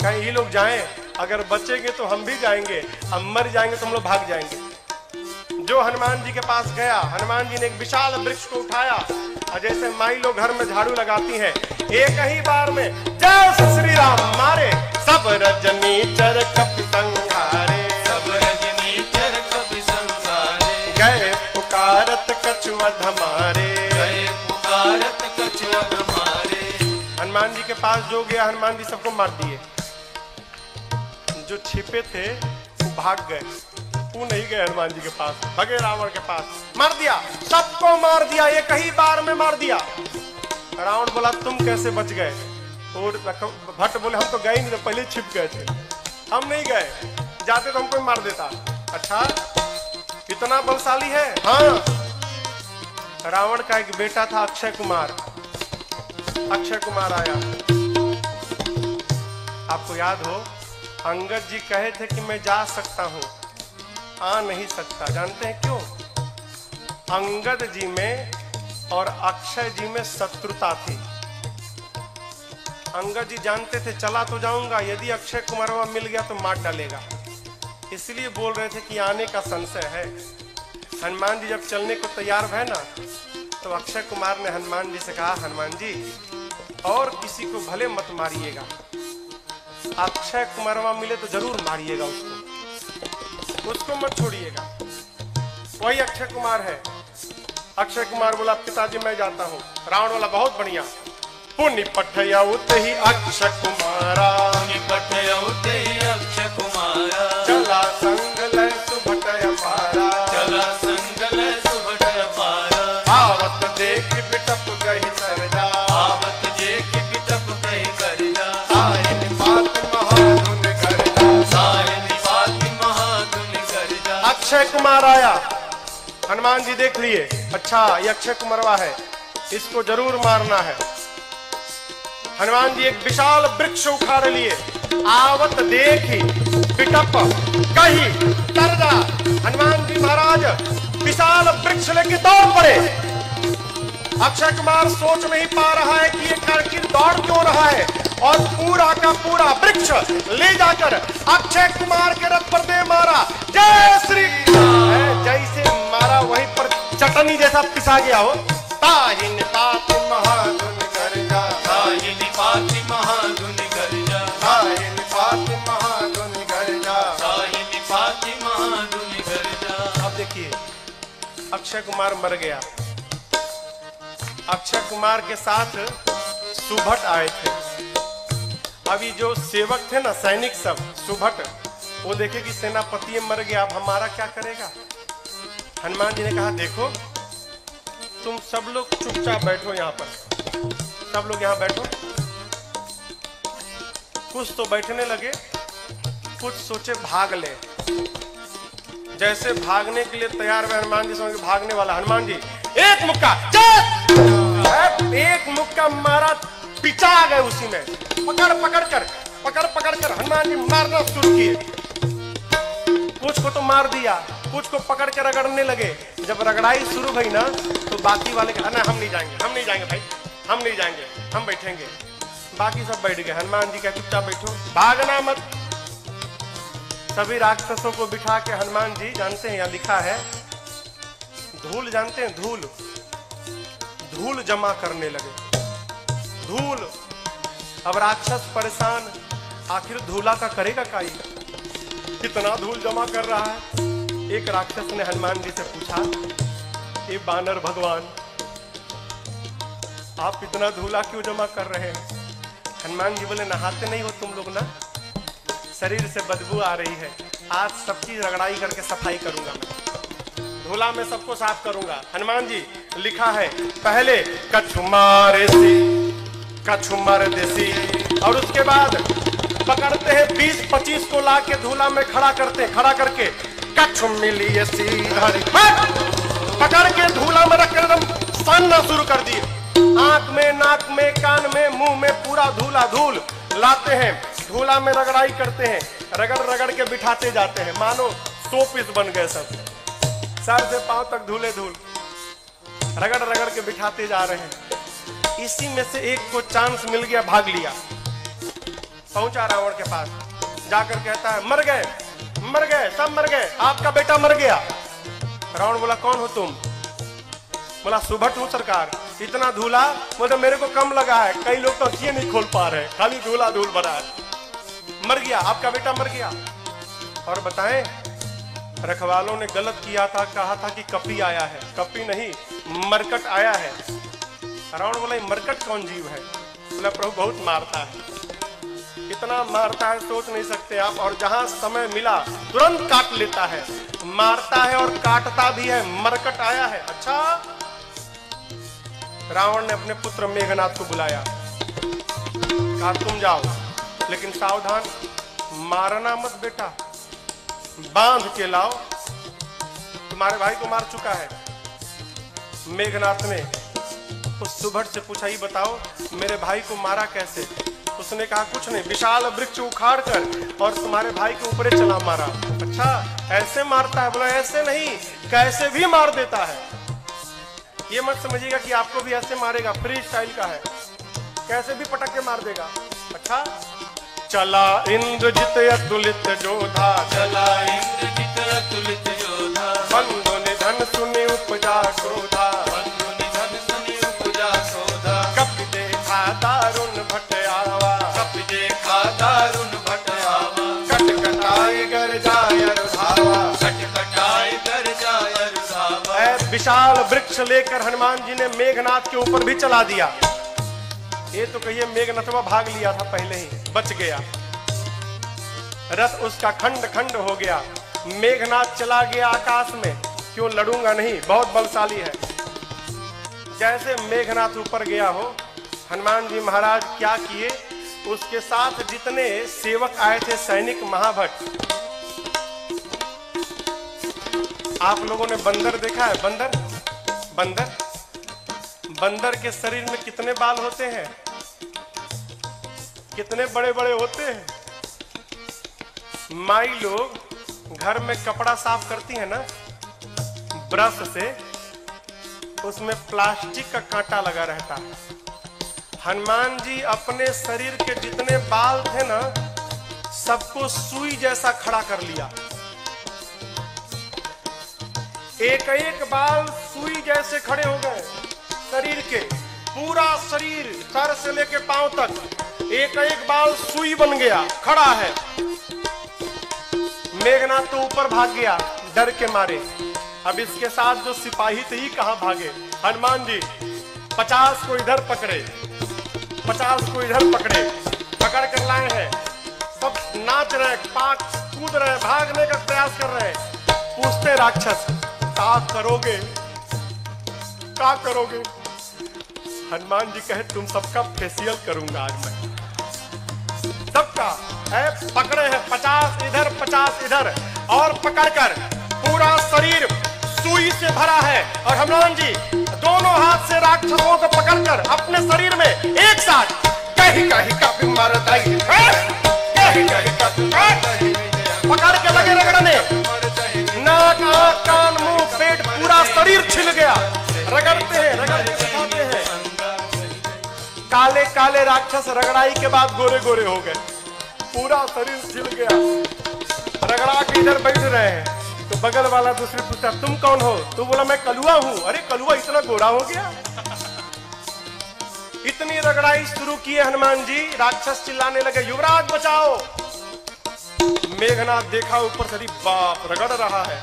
Speaker 1: कहीं ये लोग जाएं, अगर बचेंगे तो हम भी जाएंगे, हम मर जाएंगे तो हम लोग भाग जाएंगे। जो हनुमान जी के पास गया, हनुमान जी ने एक विशाल वृक्ष को उठाया और जैसे माई लोग घर में झाड़ू लगाती हैं, एक ही बार में जय श्री राम मारे। सब रजनीचर कपि संहारे,
Speaker 2: सब रजनीचर कपि संहारे,
Speaker 1: गए पुकारत कछु अधमारे,
Speaker 2: गए पुकारत कछु अधमारे।
Speaker 1: हनुमान जी के पास जो गया, हनुमान जी सबको मार दिए। जो छिपे थे वो भाग गए, वो नहीं गए हनुमान जी के पास, भगे रावण के पास, मार दिया, सबको मार दिया, एक ही बार में मार दिया। रावण बोला तुम कैसे बच गए? और भट्ट बोले हम तो गए नहीं, पहले छिप गए थे, हम नहीं गए, जाते तो हमको मार देता। अच्छा इतना बलशाली है? हाँ। रावण का एक बेटा था अक्षय कुमार, अक्षय कुमार आया। आपको याद हो अंगद जी कहे थे कि मैं जा सकता हूं, आ नहीं सकता। जानते हैं क्यों? अंगद जी में और अक्षय जी में शत्रुता थी। अंगद जी जानते थे चला तो जाऊंगा, यदि अक्षय कुमारवा मिल गया तो मार डालेगा, इसलिए बोल रहे थे कि आने का संशय है। हनुमान जी जब चलने को तैयार हुए ना, तो अक्षय कुमार ने हनुमान जी से कहा, हनुमान जी और किसी को भले मत मारिएगा, अक्षय कुमारवा मिले तो जरूर मारिएगा उसको मत छोड़िएगा। वही अक्षय कुमार है। अक्षय कुमार बोला, पिताजी मैं जाता हूँ। रावण वाला बहुत बढ़िया। पुनि पठया उत ही अक्षय कुमारा, पुनि पठया उत ही अक्षय कुमारा, चला संग लय सुभटय पारा, चला संग लय सुभटय पारा। आवत देख बिटप गहि सरजा, आवत देख बिटप गहि सरजा। सायन बात महाधुन करजा, सायन बात महाधुन करजा। अक्षय कुमार आया। हनुमान जी देख लिए, अच्छा ये अक्षय कुमारवा है, इसको जरूर मारना है। हनुमान जी एक विशाल वृक्ष उखाड़ लिए। आवत देखी पिटप कही तरजा। हनुमान जी महाराज विशाल वृक्ष लेके दौड़ पड़े। अक्षय कुमार सोच नहीं पा रहा है कि ये कारगिल दौड़ क्यों रहा है, और पूरा का पूरा वृक्ष ले जाकर अक्षय कुमार के रथ पर दे मारा। जय श्री जैसे मारा वहीं पर चटनी जैसा पिसा गया हो। ताहिन पाति महाधुन करजा, ताहिन पाति महाधुन करजा, ताहिन पाति महाधुन करजा, ताहिन पाति महाधुन करजा। अब देखिए अक्षय कुमार मर गया। अक्षय कुमार के साथ सुभट आए थे। अभी जो सेवक थे ना, सैनिक सब, सुभट, वो देखे कि सेनापति मर गया, अब हमारा क्या करेगा। हनुमान जी ने कहा, देखो तुम सब लोग चुपचाप बैठो यहाँ पर, सब लोग यहाँ बैठो। कुछ तो बैठने लगे, कुछ सोचे भाग ले। जैसे भागने के लिए तैयार हुए हनुमान जी, समझ भागने वाला। हनुमान जी एक मुक्का, एक मुक्का मारा, पिचा आ गए उसी में। पकड़ पकड़ कर हनुमान जी मारना शुरू किए। कुछ को तो मार दिया, कुछ को पकड़ के रगड़ने लगे। जब रगड़ाई शुरू हुई ना, तो बाकी वाले कहा, ना हम नहीं जाएंगे भाई, हम नहीं जाएंगे, हम बैठेंगे। बाकी सब बैठ गए। हनुमान जी कहा, चुपचाप बैठो, भागना मत। सभी राक्षसों को बिठा के हनुमान जी, जानते हैं यहाँ लिखा है, धूल, जानते हैं धूल, धूल जमा करने लगे। धूल, अब राक्षस परेशान, आखिर धूला का करेगा काई, कितना धूल जमा कर रहा है। एक राक्षस ने हनुमान जी से पूछा, ये बानर भगवान, आप इतना धूला क्यों जमा कर रहे हैं। हनुमान जी बोले, नहाते नहीं हो तुम लोग ना, शरीर से बदबू आ रही है, आज सब चीज रगड़ाई करके सफाई करूंगा मैं, धूला में सबको साफ करूंगा। हनुमान जी लिखा है, पहले कछुमार देसी, और उसके बाद पकड़ते हैं 20-25 को लाके धूला में खड़ा करके कछु मिली पकड़ के धूला में रख कर सानना शुरू कर दिए। आंख में, नाक में, कान में, मुंह में पूरा धूल लाते हैं, धूला में रगड़ाई करते हैं, रगड़ के बिठाते जाते हैं, मानो 100 पीस बन गए सब, सर से पांव तक धूल, रगड़ के बिठाते जा रहे हैं। इसी में से एक को चांस मिल गया, भाग लिया, पहुंचा रावण के पास, जाकर कहता है, मर गए, सब मर गए, आपका बेटा मर गया। रावण बोला, कौन हो तुम। बोला, सुभट हूं सरकार। इतना धूला, बोले मेरे को कम लगा है, कई लोग तो आंखें नहीं खोल पा रहे, खाली धूल भरा है। मर गया, आपका बेटा मर गया। और बताएं, रखवालों ने गलत किया था, कहा था कि कपी आया है, कपी नहीं, मरकट आया है। रावण बोला, मरकट कौन जीव है। बोला, प्रभु बहुत मारता है, इतना मारता है सोच नहीं सकते आप, और जहां समय मिला तुरंत काट लेता है, मारता है और काटता भी है, मरकट आया है। अच्छा, रावण ने अपने पुत्र मेघनाथ को बुलाया, कहा तुम जाओ, लेकिन सावधान, मारना मत बेटा, बांध के लाओ, तुम्हारे भाई को मार चुका है। मेघनाथ ने उस सुभट से पूछा, ही बताओ मेरे भाई को मारा कैसे? उसने कहा कुछ नहीं, विशाल वृक्ष उखाड़ कर और तुम्हारे भाई के ऊपर चला मारा। अच्छा ऐसे मारता है? बोला ऐसे नहीं, कैसे भी मार देता है। ये मत समझिएगा कि आपको भी ऐसे मारेगा, फ्री स्टाइल का है, कैसे भी पटक के मार देगा। अच्छा चला इंद्रजित अतुलित जोधा,
Speaker 2: चला इंद्रजित अतुलित योधा,
Speaker 1: बंधु निधन सुनि उपजा क्रोधा,
Speaker 2: बंधु निधन सुनि उपजा क्रोधा,
Speaker 1: कपि देखा दारुण भट आवा,
Speaker 2: कपि देखा दारुण भट आवा,
Speaker 1: कटकटाई गरजाय रुधावा,
Speaker 2: कटकटाई गरजाय रुधावा।
Speaker 1: विशाल वृक्ष लेकर हनुमान जी ने मेघनाथ के ऊपर भी चला दिया। ये तो कहिए मेघनाथवा भाग लिया था पहले ही, बच गया। रथ उसका खंड खंड हो गया, मेघनाथ चला गया आकाश में। क्यों? लड़ूंगा नहीं, बहुत बलशाली है। जैसे मेघनाथ ऊपर गया हो, हनुमान जी महाराज क्या किए, उसके साथ जितने सेवक आए थे सैनिक महाभट। आप लोगों ने बंदर देखा है? बंदर बंदर बंदर के शरीर में कितने बाल होते हैं? कितने बड़े बड़े होते हैं। माई लोग घर में कपड़ा साफ करती है ना ब्रश से, उसमें प्लास्टिक का कांटा लगा रहता है। हनुमान जी अपने शरीर के जितने बाल थे ना, सबको सुई जैसा खड़ा कर लिया। एक एक बाल सुई जैसे खड़े हो गए शरीर के, पूरा शरीर सर से लेके पांव तक एक एक बाल सुई बन गया, खड़ा है। मेघनाथ तो ऊपर भाग गया डर के मारे। अब इसके साथ जो सिपाही थे ही कहां भागे। हनुमान जी 50 को इधर पकड़े, 50 को इधर पकड़े, पकड़ कर लाए हैं। सब नाच रहे, पाक कूद रहे, भागने का प्रयास कर रहे हैं। पूछते राक्षस क्या करोगे, क्या करोगे? हनुमान जी कहे तुम सबका फेशियल करूंगा आज मैं, सबका। पकड़े हैं 50 इधर 50 इधर, और पकड़कर पूरा शरीर सुई से भरा है। और हनुमान जी दोनों हाथ से राक्षसों को पकड़कर अपने शरीर में एक साथ कहीं कहीं कपि मरदई, कहीं कहीं कपि मरदई, पकड़ के लगे रगड़ने। नाक आंख कान मुंह पेट पूरा शरीर छिल गया। रगड़ते हैं, रगड़ते दिखाते हैं। काले काले राक्षस रगड़ाई के बाद गोरे गोरे हो गए, पूरा शरीर छिल गया। रगड़ा के इधर बैठ रहे हैं तो बगल वाला दूसरे पूछता तुम कौन हो? तो बोला मैं कलुआ हूं। अरे कलुआ इतना गोरा हो गया? इतनी रगड़ाई शुरू किए हनुमान जी, राक्षस चिल्लाने लगे युवराज बचाओ। मेघनाथ देखा ऊपर से, बाप रगड़ रहा है।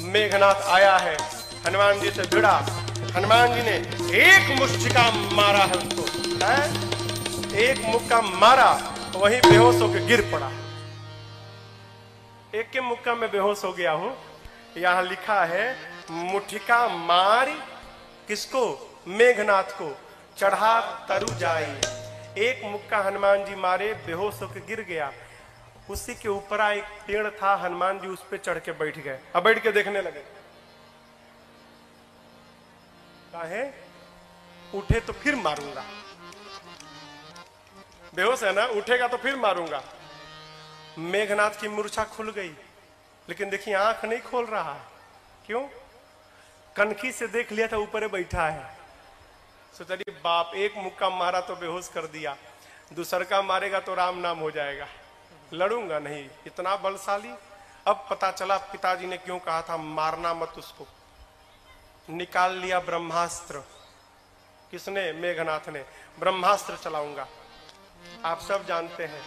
Speaker 1: मेघनाथ आया है, हनुमान जी से भिड़ा। हनुमान जी ने एक मुष्टिका मारा है उसको, एक मुक्का मारा, वहीं बेहोश होकर गिर पड़ा। एक के मुक्का में बेहोश हो गया हूं। यहां लिखा है मुठिका मारी किसको? मेघनाथ को, चढ़ा तरु जाए। एक मुक्का हनुमान जी मारे, बेहोश होकर गिर गया। उसी के ऊपर एक पेड़ था, हनुमान जी उस पे चढ़ के बैठ गए। अब बैठ के देखने लगे, काहे? उठे तो फिर मारूंगा। बेहोश है ना, उठेगा तो फिर मारूंगा। मेघनाथ की मूर्छा खुल गई, लेकिन देखिए आंख नहीं खोल रहा है। क्यों? कनखी से देख लिया था ऊपर बैठा है। सोचा बाप, एक मुक्का मारा तो बेहोश कर दिया, दूसर का मारेगा तो राम नाम हो जाएगा। लड़ूंगा नहीं, इतना बलशाली। अब पता चला पिताजी ने क्यों कहा था मारना मत उसको। निकाल लिया ब्रह्मास्त्र। किसने? मेघनाथ ने। ब्रह्मास्त्र चलाऊंगा। आप सब जानते हैं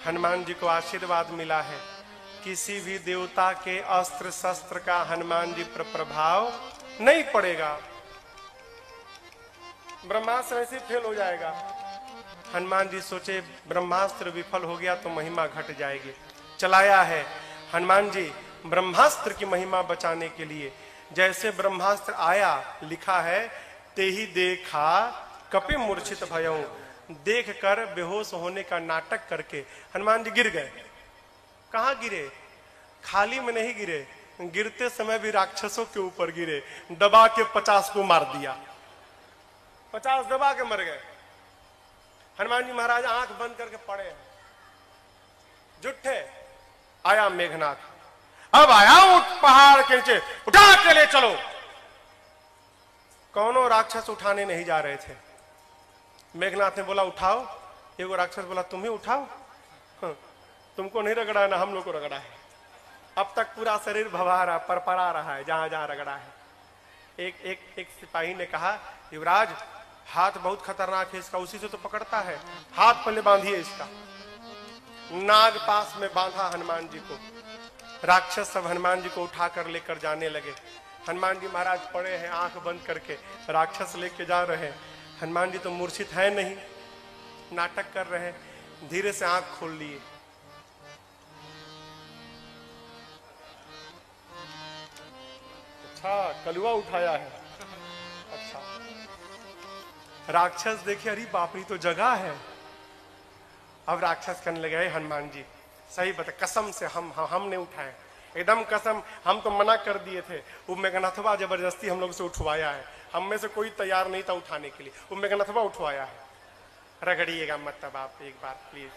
Speaker 1: हनुमान जी को आशीर्वाद मिला है, किसी भी देवता के अस्त्र शस्त्र का हनुमान जी पर प्रभाव नहीं पड़ेगा। ब्रह्मास्त्र ऐसे फेल हो जाएगा। हनुमान जी सोचे ब्रह्मास्त्र विफल हो गया तो महिमा घट जाएगी। चलाया है हनुमान जी ब्रह्मास्त्र की महिमा बचाने के लिए। जैसे ब्रह्मास्त्र आया, लिखा है ते ही देखा कपि मूर्छित भयऊ। देख कर बेहोश होने का नाटक करके हनुमान जी गिर गए। कहां गिरे? खाली में नहीं गिरे, गिरते समय भी राक्षसों के ऊपर गिरे। दबा के 50 को मार दिया। 50 दबा के मर गए। हनुमान जी महाराज आंख बंद करके पड़े हैं, जुट्ठे। आया मेघनाथ, अब आया ऊंट पहाड़ के नीचे, उठा के ले चलो। कौनों राक्षस उठाने नहीं जा रहे थे। मेघनाथ ने बोला उठाओ। एगो राक्षस बोला तुम ही उठाओ। तुमको नहीं रगड़ा है ना हम लोग को रगड़ा है। अब तक पूरा शरीर भवा रहा, परपरा रहा है जहां जहां रगड़ा है। एक सिपाही ने कहा युवराज हाथ बहुत खतरनाक है इसका, उसी से तो पकड़ता है, हाथ पहले बांधिए इसका। नाग पास में बांधा हनुमान जी को। राक्षस सब हनुमान जी को उठाकर लेकर जाने लगे। हनुमान जी महाराज पड़े हैं आंख बंद करके, राक्षस लेके जा रहे हैं। हनुमान जी तो मूर्छित है नहीं, नाटक कर रहे हैं। धीरे से आंख खोल लिए। अच्छा कलुआ उठाया है। अच्छा राक्षस देखे, अरे बाप रे तो जगह है। अब राक्षस कहने लगे हनुमान जी सही बता, कसम से हमने उठाए, एकदम कसम, हम तो मना कर दिए थे। वो मेघनाथवा जबरदस्ती हम लोग से उठवाया है, हम में से कोई तैयार नहीं था उठाने के लिए, वो मेघनाथवा उठवाया है। रगड़िएगा मत तब आप एक बार प्लीज।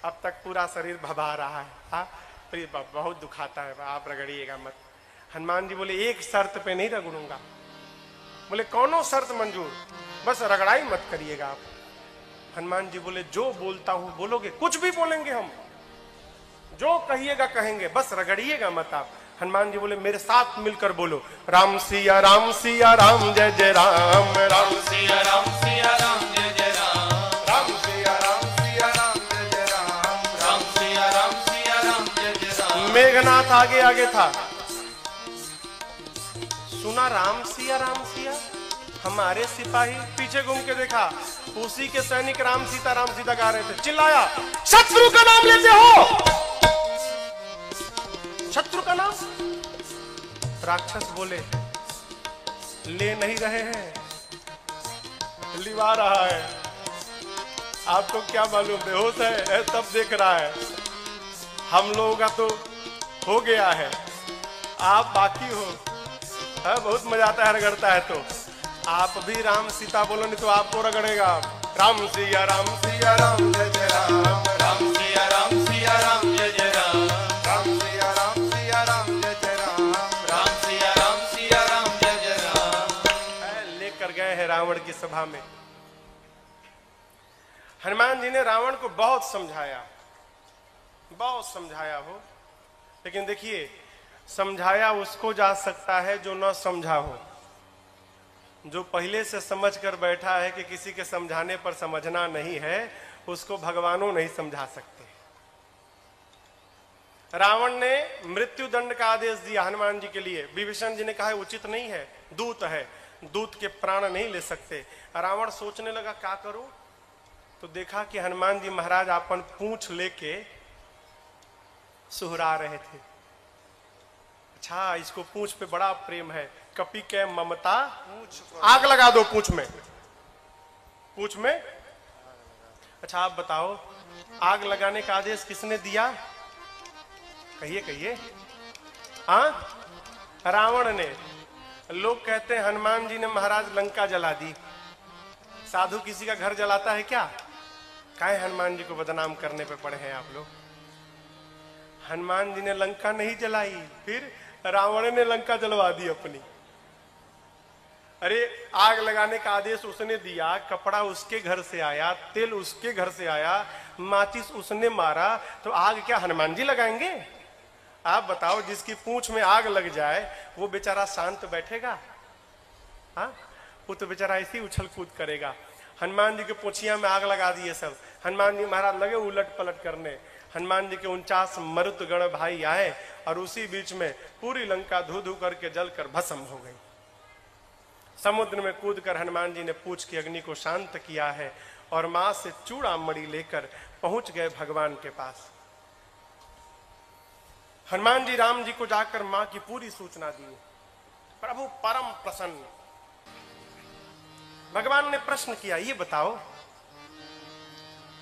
Speaker 1: अब तक पूरा शरीर भभा रहा है। हाँ प्लीज बहुत दुखाता है, आप रगड़िएगा मत। हनुमान जी बोले एक शर्त पे नहीं रगड़ूंगा। बोले कौनो शर्त मंजूर, बस रगड़ाई मत करिएगा आप। हनुमान जी बोले जो बोलता हूं बोलोगे? कुछ भी बोलेंगे हम, जो कहिएगा कहेंगे, बस रगड़िएगा मत आप। हनुमान जी बोले मेरे साथ मिलकर बोलो राम सिया राम जय जय राम, राम सिया राम जय जय राम, राम सिया राम जय जय राम, राम सिया राम जय जय राम। मेघनाथ आगे आगे था, सुना राम सिया हमारे सिपाही, पीछे घूम के देखा उसी के सैनिक राम सीता गा रहे थे। चिल्लाया शत्रु का नाम लेते हो? शत्रु का नाम? राक्षस बोले ले नहीं रहे हैं, लिवा रहा है। आपको क्या मालूम, बेहोश है तब देख रहा है। हम लोगों का तो हो गया है, आप बाकी हो। बहुत मजा आता है रगड़ता है तो। आप भी राम सीता बोलो नहीं तो आपको रगड़ेगा। राम सिया राम जय जय राम, राम सिया राम जय जय राम, राम सिया राम जय जय राम, राम सिया राम जय जय राम। लेकर गए हैं रावण की सभा में। हनुमान जी ने रावण को बहुत समझाया हो, लेकिन देखिए समझाया उसको जा सकता है जो न समझा हो। जो पहले से समझ कर बैठा है कि किसी के समझाने पर समझना नहीं है, उसको भगवानों नहीं समझा सकते। रावण ने मृत्यु दंड का आदेश दिया हनुमान जी के लिए। विभीषण जी ने कहा उचित नहीं है, दूत है, दूत के प्राण नहीं ले सकते। रावण सोचने लगा क्या करूं, तो देखा कि हनुमान जी महाराज अपन पूंछ लेके सुहरा रहे थे। अच्छा इसको पूंछ पे बड़ा प्रेम है, कपि के ममता आग लगा दो पूंछ में। अच्छा आप बताओ आग लगाने का आदेश किसने दिया? कहिए। हाँ रावण ने। लोग कहते हैं हनुमान जी ने महाराज लंका जला दी। साधु किसी का घर जलाता है क्या? काहे हनुमान जी को बदनाम करने पे पड़े हैं आप लोग। हनुमान जी ने लंका नहीं जलाई, फिर रावण ने लंका जलवा दी अपनी। अरे आग लगाने का आदेश उसने दिया, कपड़ा उसके घर से आया, तेल उसके घर से आया, माचिस उसने मारा, तो आग क्या हनुमान जी लगाएंगे? आप बताओ जिसकी पूंछ में आग लग जाए वो बेचारा शांत बैठेगा? हाँ वो तो बेचारा ऐसे ही उछल कूद करेगा। हनुमान जी के पूंछिया में आग लगा दिए सब। हनुमान जी महाराज लगे उलट पलट करने। हनुमान जी के 49 मरुतगण भाई आए और उसी बीच में पूरी लंका धू धू करके जलकर भस्म हो गई। समुद्र में कूदकर हनुमान जी ने पूंछ की अग्नि को शांत किया है और मां से चूड़ा मणि लेकर पहुंच गए भगवान के पास। हनुमान जी राम जी को जाकर मां की पूरी सूचना दी। प्रभु परम प्रसन्न। भगवान ने प्रश्न किया ये बताओ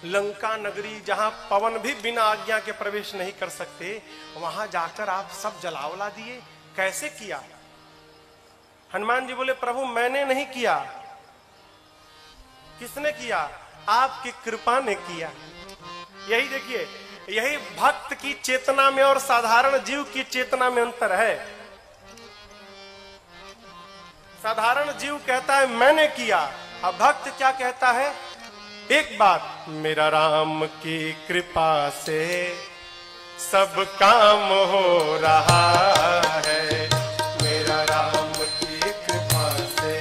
Speaker 1: लंका नगरी जहां पवन भी बिना आज्ञा के प्रवेश नहीं कर सकते, वहां जाकर आप सब जलावला दिए, कैसे किया? हनुमान जी बोले प्रभु मैंने नहीं किया, किसने किया? आपकी कृपा ने किया। यही देखिए, यही भक्त की चेतना में और साधारण जीव की चेतना में अंतर है। साधारण जीव कहता है मैंने किया, अब भक्त क्या कहता है? एक बात, मेरा राम की कृपा से सब काम हो रहा है, मेरा राम की कृपा से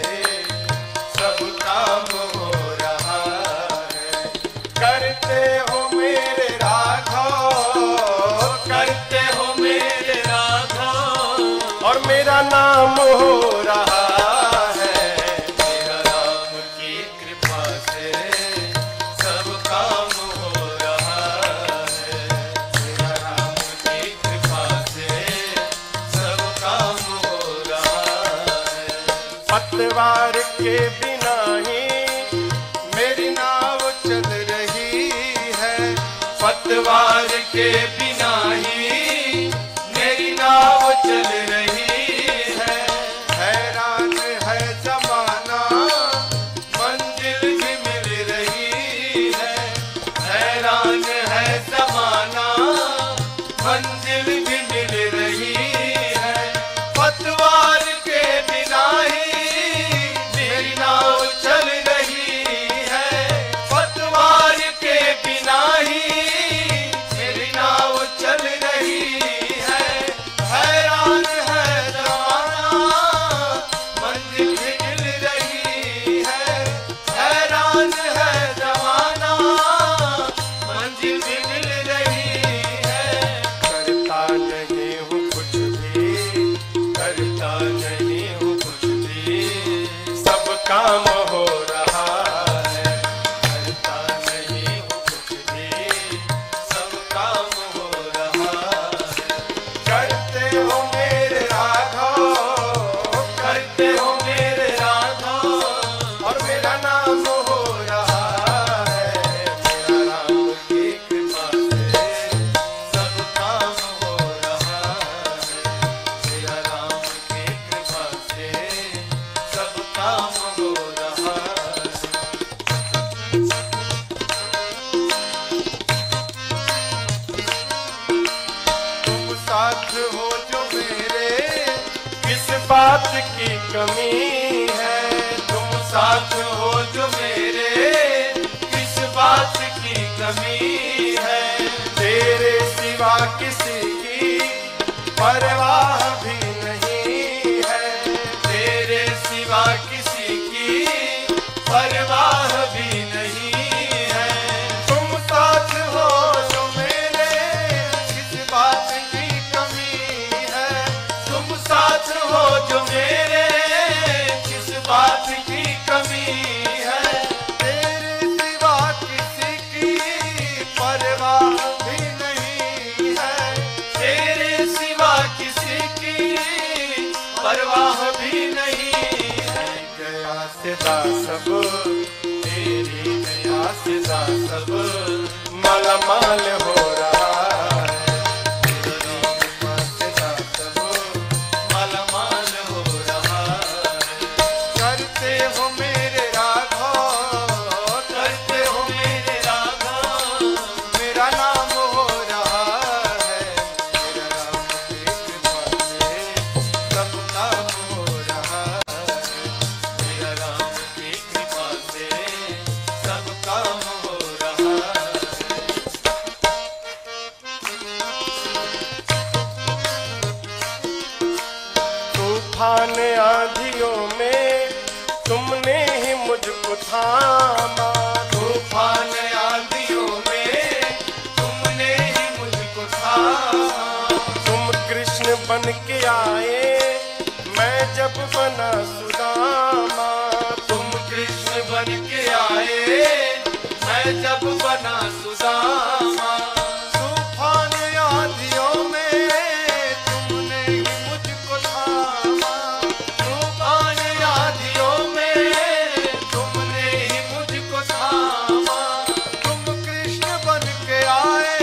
Speaker 1: सब काम हो रहा है। करते हो मेरे राघव, करते हो मेरे राघव, और मेरा नाम हो रहा है, मेरा राम की कृपा से सब काम हो रहा है, मेरा राम की कृपा से सब काम हो रहा है। पतवार के बिना ही मेरी नाव चल रही है, पतवार के बिना ही मेरी नाव चल रही है। हैरान है जमाना, मंजिल भी मिल रही है, हैरान है जमाना, मंजिल भी मिल रही है। पतवार के बिना ही मेरी नाव चल रही है, पतवार के बिना ही मेरी नाव चल रही है। हैरान है जमाना, मंजिल भी मिल रही है, हैरान है जमाना, मंजिल भी मिल रही है। करता नहीं हूँ कुछ भी, करता नहीं हूँ कुछ भी, सब काम हो रहा है। करता नहीं हूँ कुछ भी, सब काम हो रहा है। करते हो मेरे राघव, करते हो मेरे राघव, और मेरा नाम हो रहा है, मेरा राम की कृपा से सब काम हो रहा है, मेरा राम की कृपा से सब काम हो रहा है। तुम साथ हो जो मेरे, किस बात की कमी है? तुम साथ हो जो मेरे, किस बात की कमी है? तेरे सिवा किसी की परवाह भी नहीं है, तेरे सिवा किसी की परवाह भी नहीं है। तुम साथ हो जो मेरे, किस बात की कमी है? तुम साथ हो जो मेरे, किस बात की कमी है? तेरे सिवा किसी की परवाह भी नहीं है, तेरे सिवा किसी की परवाह भी नहीं है। गया सिदा सब, तेरी गया सिदा सब, मालामाल हो रहा है, तेरी गया सिदा सब, मालामाल हो रहा है। करते हो मेरे राघव, करते हो मेरे राघव, मेरा नाम हो रहा है, मेरा राम की कृपा से सब काम हो रहा है, मेरा राम की कृपा से सब काम हो रहा है। तूफान आंधियों में तुमने ही मुझको थामा, तूफान आंधियों में तुमने ही मुझको थामा। तुम कृष्ण बन के आए, मैं जब बना सुदामा, तुम कृष्ण बन के आए, मैं जब बना सुदामा। तूफान आंधियों में तुमने ही मुझको थामा, तूफान आंधियों में तुमने ही मुझको थामा। तुम कृष्ण बन के आए,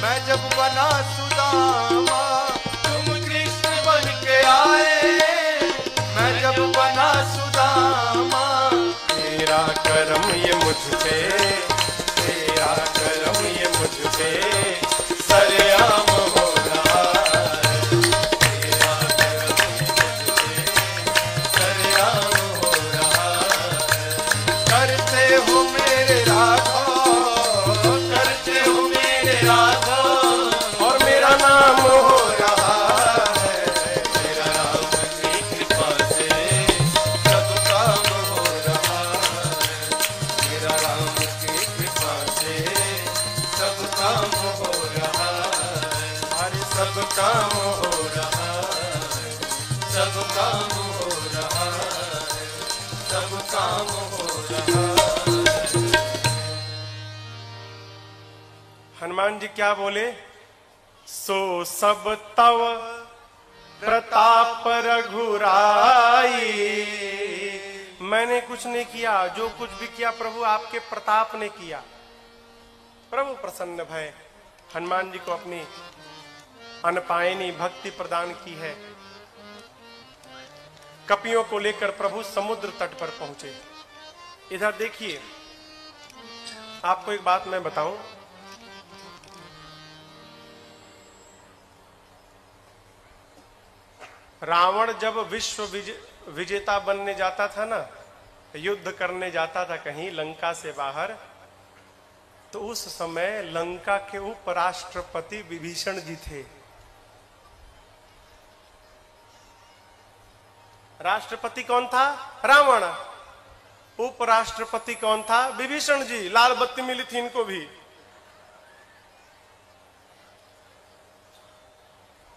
Speaker 1: मैं जब बना सुदामा, तुम कृष्ण बन के आए, मैं जब बना सुदामा। मेरा मुझ पे, तेरा करम ये मुझ पे सरेआम हो रहा है, तेरा करम ये मुझ पे सरेआम हो रहा है। करते हो मेरे राधा, करते हो मेरे राधा, और मेरा नाम हो रहा है, मेरा राम की कृपा से सब काम हो रहा है, मेरा राम की कृपा से सब काम हो रहा है, हर सब काम हो रहा है, सब काम हो रहा है, सब काम हो रहा है। हनुमान जी क्या बोले? सो सब तव प्रताप रघुराई, मैंने कुछ नहीं किया, जो कुछ भी किया प्रभु आपके प्रताप ने किया। प्रभु प्रसन्न भय हनुमान जी को अपनी अनपायनी भक्ति प्रदान की है। कपियों को लेकर प्रभु समुद्र तट पर पहुंचे। इधर देखिए, आपको एक बात मैं बताऊं, रावण जब विश्व विजेता बनने जाता था ना, युद्ध करने जाता था कहीं लंका से बाहर, तो उस समय लंका के उपराष्ट्रपति विभीषण जी थे। राष्ट्रपति कौन था? रावण। उपराष्ट्रपति कौन था? विभीषण जी। लाल बत्ती मिली थी इनको भी।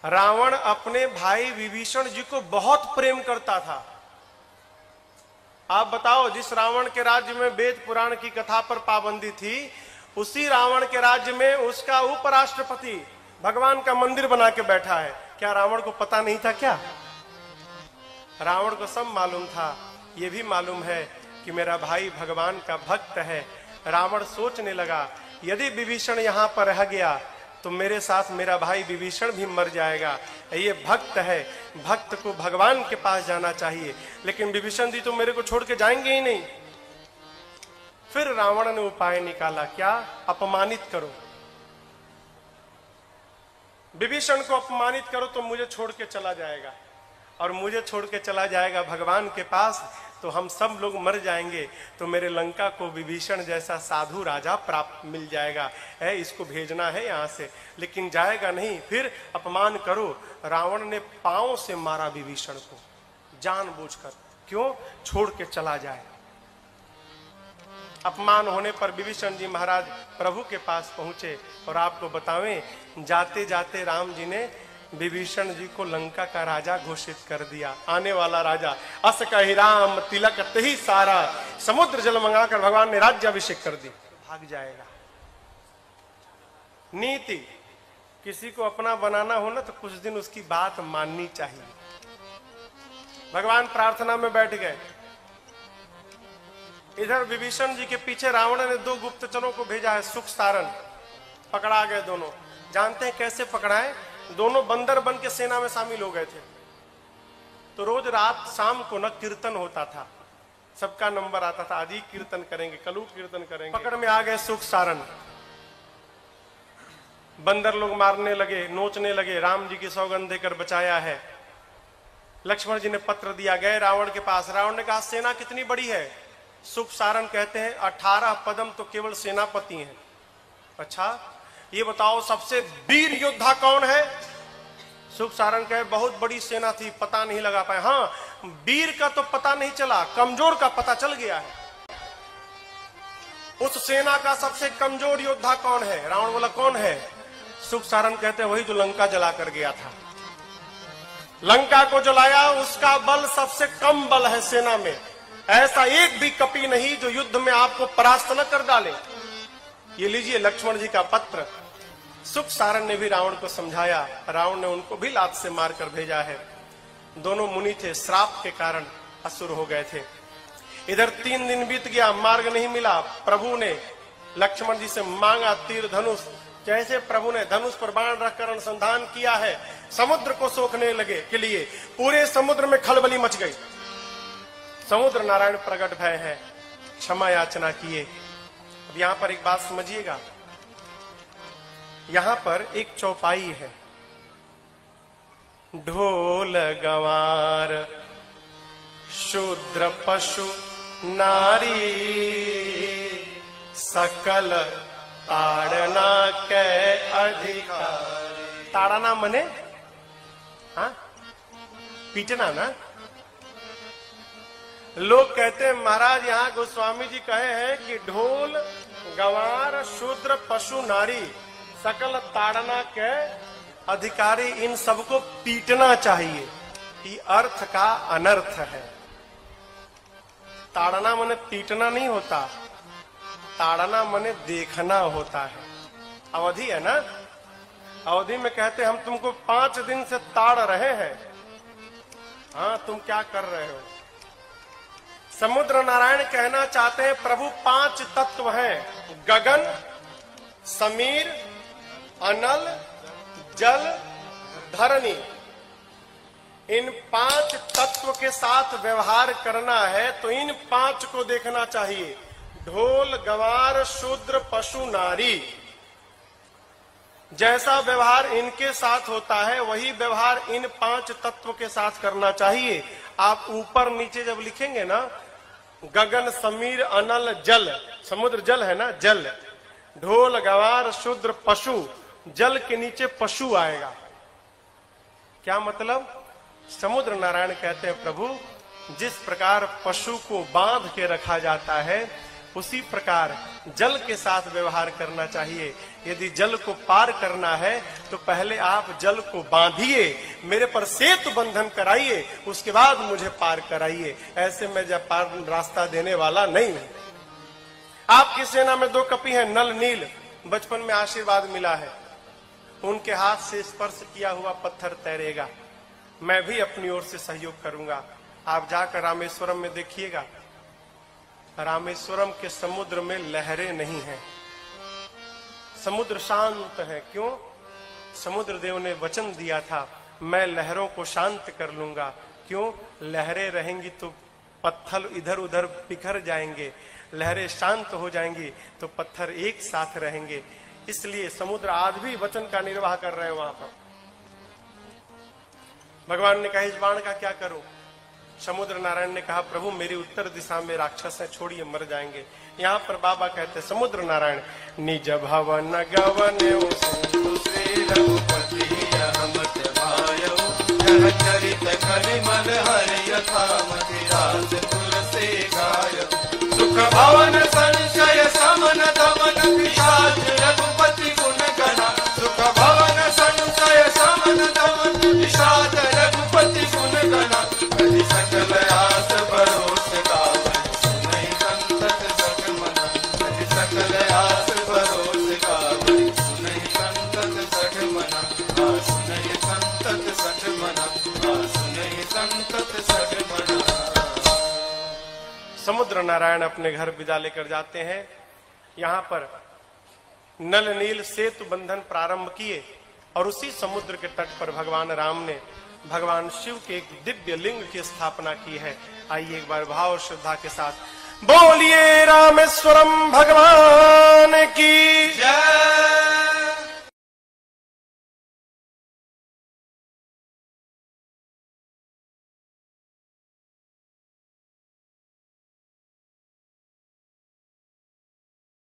Speaker 1: रावण अपने भाई विभीषण जी को बहुत प्रेम करता था। आप बताओ, जिस रावण के राज्य में वेद पुराण की कथा पर पाबंदी थी, उसी रावण के राज्य में उसका उपराष्ट्रपति भगवान का मंदिर बना के बैठा है। क्या रावण को पता नहीं था क्या? रावण को सब मालूम था। यह भी मालूम है कि मेरा भाई भगवान का भक्त है। रावण सोचने लगा, यदि विभीषण यहां पर रह गया तो मेरे साथ मेरा भाई विभीषण भी मर जाएगा। ये भक्त है, भक्त को भगवान के पास जाना चाहिए, लेकिन विभीषण जी तो मेरे को छोड़ के जाएंगे ही नहीं। फिर रावण ने उपाय निकाला, क्या? अपमानित करो, विभीषण को अपमानित करो तो मुझे छोड़ के चला जाएगा, और मुझे छोड़ के चला जाएगा भगवान के पास तो हम सब लोग मर जाएंगे, तो मेरे लंका को विभीषण जैसा साधु राजा प्राप्त मिल जाएगा। इसको भेजना है यहां से, लेकिन जाएगा नहीं। फिर अपमान करो। रावण ने पांव से मारा विभीषण को जानबूझकर। क्यों? छोड़ के चला जाए। अपमान होने पर विभीषण जी महाराज प्रभु के पास पहुंचे, और आपको बतावें, जाते जाते राम जी ने विभीषण जी को लंका का राजा घोषित कर दिया। आने वाला राजा। अस कहि राम तिलक तही सारा, समुद्र जल मंगाकर भगवान ने राज्याभिषेक कर दी। भाग जाएगा। नीति, किसी को अपना बनाना हो ना तो कुछ दिन उसकी बात माननी चाहिए। भगवान प्रार्थना में बैठ गए। इधर विभीषण जी के पीछे रावण ने 2 गुप्तचरों को भेजा है, सुख सारण। पकड़ा गए दोनों। जानते हैं कैसे पकड़ाए? दोनों बंदर बन के सेना में शामिल हो गए थे। तो रोज रात शाम को न कीर्तन होता था, सबका नंबर आता था, आज ही कीर्तन करेंगे, कल कीर्तन करेंगे। पकड़ में आ गए सुख सारण। बंदर लोग मारने लगे, नोचने लगे। राम जी की सौगंध देकर बचाया है। लक्ष्मण जी ने पत्र दिया, गए रावण के पास। रावण ने कहा, सेना कितनी बड़ी है? सुख सारण कहते हैं 18 पदम तो केवल सेनापति हैं। अच्छा, ये बताओ सबसे वीर योद्धा कौन है? सुख सारण कहे, बहुत बड़ी सेना थी, पता नहीं लगा पाए। हाँ, वीर का तो पता नहीं चला, कमजोर का पता चल गया है। उस सेना का सबसे कमजोर योद्धा कौन है? रावण बोला, कौन है? सुख सारण कहते हैं, वही जो लंका जला कर गया था। लंका को जलाया, उसका बल सबसे कम बल है सेना में। ऐसा एक भी कपि नहीं जो युद्ध में आपको परास्त न कर डाले। ये लीजिए लक्ष्मण जी का पत्र। सुख सारण ने भी रावण को समझाया। रावण ने उनको भी लात से मारकर भेजा है। दोनों मुनि थे, श्राप के कारण असुर हो गए थे। इधर 3 दिन बीत गया, मार्ग नहीं मिला। प्रभु ने लक्ष्मण जी से मांगा तीर धनुष। जैसे प्रभु ने धनुष पर बाण रखकर अनुसंधान किया है, समुद्र को सोखने लगे के लिए पूरे समुद्र में खलबली मच गई। समुद्र नारायण प्रकट भय है, क्षमा याचना किए। अब यहां पर एक बात समझिएगा, यहां पर एक चौपाई है, ढोल गंवार शूद्र पशु नारी सकल ताड़ना के अधिकार। ताड़ना मने हाँ पीटना ना। लोग कहते हैं महाराज यहाँ गोस्वामी जी कहे हैं कि ढोल गंवार शूद्र पशु नारी सकल ताड़ना के अधिकारी, इन सबको पीटना चाहिए। ये अर्थ का अनर्थ है। ताड़ना मने पीटना नहीं होता, ताड़ना मने देखना होता है। अवधि है ना, अवधि में कहते हम तुमको 5 दिन से ताड़ रहे हैं, हाँ तुम क्या कर रहे हो। समुद्र नारायण कहना चाहते हैं प्रभु 5 तत्व हैं, गगन, समीर, अनल, जल, धरणी। इन 5 तत्व के साथ व्यवहार करना है तो इन 5 को देखना चाहिए। ढोल गंवार शूद्र पशु नारी, जैसा व्यवहार इनके साथ होता है वही व्यवहार इन 5 तत्व के साथ करना चाहिए। आप ऊपर नीचे जब लिखेंगे ना, गगन समीर अनल जल, समुद्र जल है ना, जल, ढोल गंवार शूद्र पशु, जल के नीचे पशु आएगा। क्या मतलब? समुद्र नारायण कहते हैं प्रभु जिस प्रकार पशु को बांध के रखा जाता है उसी प्रकार जल के साथ व्यवहार करना चाहिए। यदि जल को पार करना है तो पहले आप जल को बांधिए, मेरे पर सेतु बंधन कराइए, उसके बाद मुझे पार कराइए। ऐसे मैं जब पार रास्ता देने वाला नहीं हूं। आपकी सेना में 2 कपि हैं, नल नील, बचपन में आशीर्वाद मिला है, उनके हाथ से स्पर्श किया हुआ पत्थर तैरेगा। मैं भी अपनी ओर से सहयोग करूंगा। आप जाकर रामेश्वरम में देखिएगा, रामेश्वरम के समुद्र में लहरें नहीं हैं, समुद्र शांत है। क्यों? समुद्र देव ने वचन दिया था मैं लहरों को शांत कर लूंगा। क्यों? लहरें रहेंगी तो पत्थर इधर उधर बिखर जाएंगे, लहरें शांत हो जाएंगी तो पत्थर एक साथ रहेंगे। इसलिए समुद्र आज भी वचन का निर्वाह कर रहे हैं वहां पर। भगवान ने कहा इस बाण का क्या करूं? समुद्र नारायण ने कहा प्रभु मेरी उत्तर दिशा में राक्षस है, छोड़िए मर जाएंगे। यहाँ पर बाबा कहते समुद्र नारायण निज भवन गवन श्री रघुपति चरित करिमल हरि यथामति राज तुलसी गाय सुख भवन संशय समन दमन पिशाच रघुपति गुण गणा सुख भवन संशय समन दमन पिशाच रघुपति गुण गणा कहि सकल आस भरोस गावै सुनहि संतत सठ मना कहि सकल आस भरोस गावै सुनहि संतत सठ मना सुनहि संतत सठ मना सुनहि संतत सठ मना। समुद्र नारायण अपने घर विदा लेकर जाते हैं। यहाँ पर नल नील सेतु बंधन प्रारंभ किए और उसी समुद्र के तट पर भगवान राम ने भगवान शिव के एक दिव्य लिंग की स्थापना की है। आइए एक बार भाव और श्रद्धा के साथ बोलिए रामेश्वरम भगवान की जय।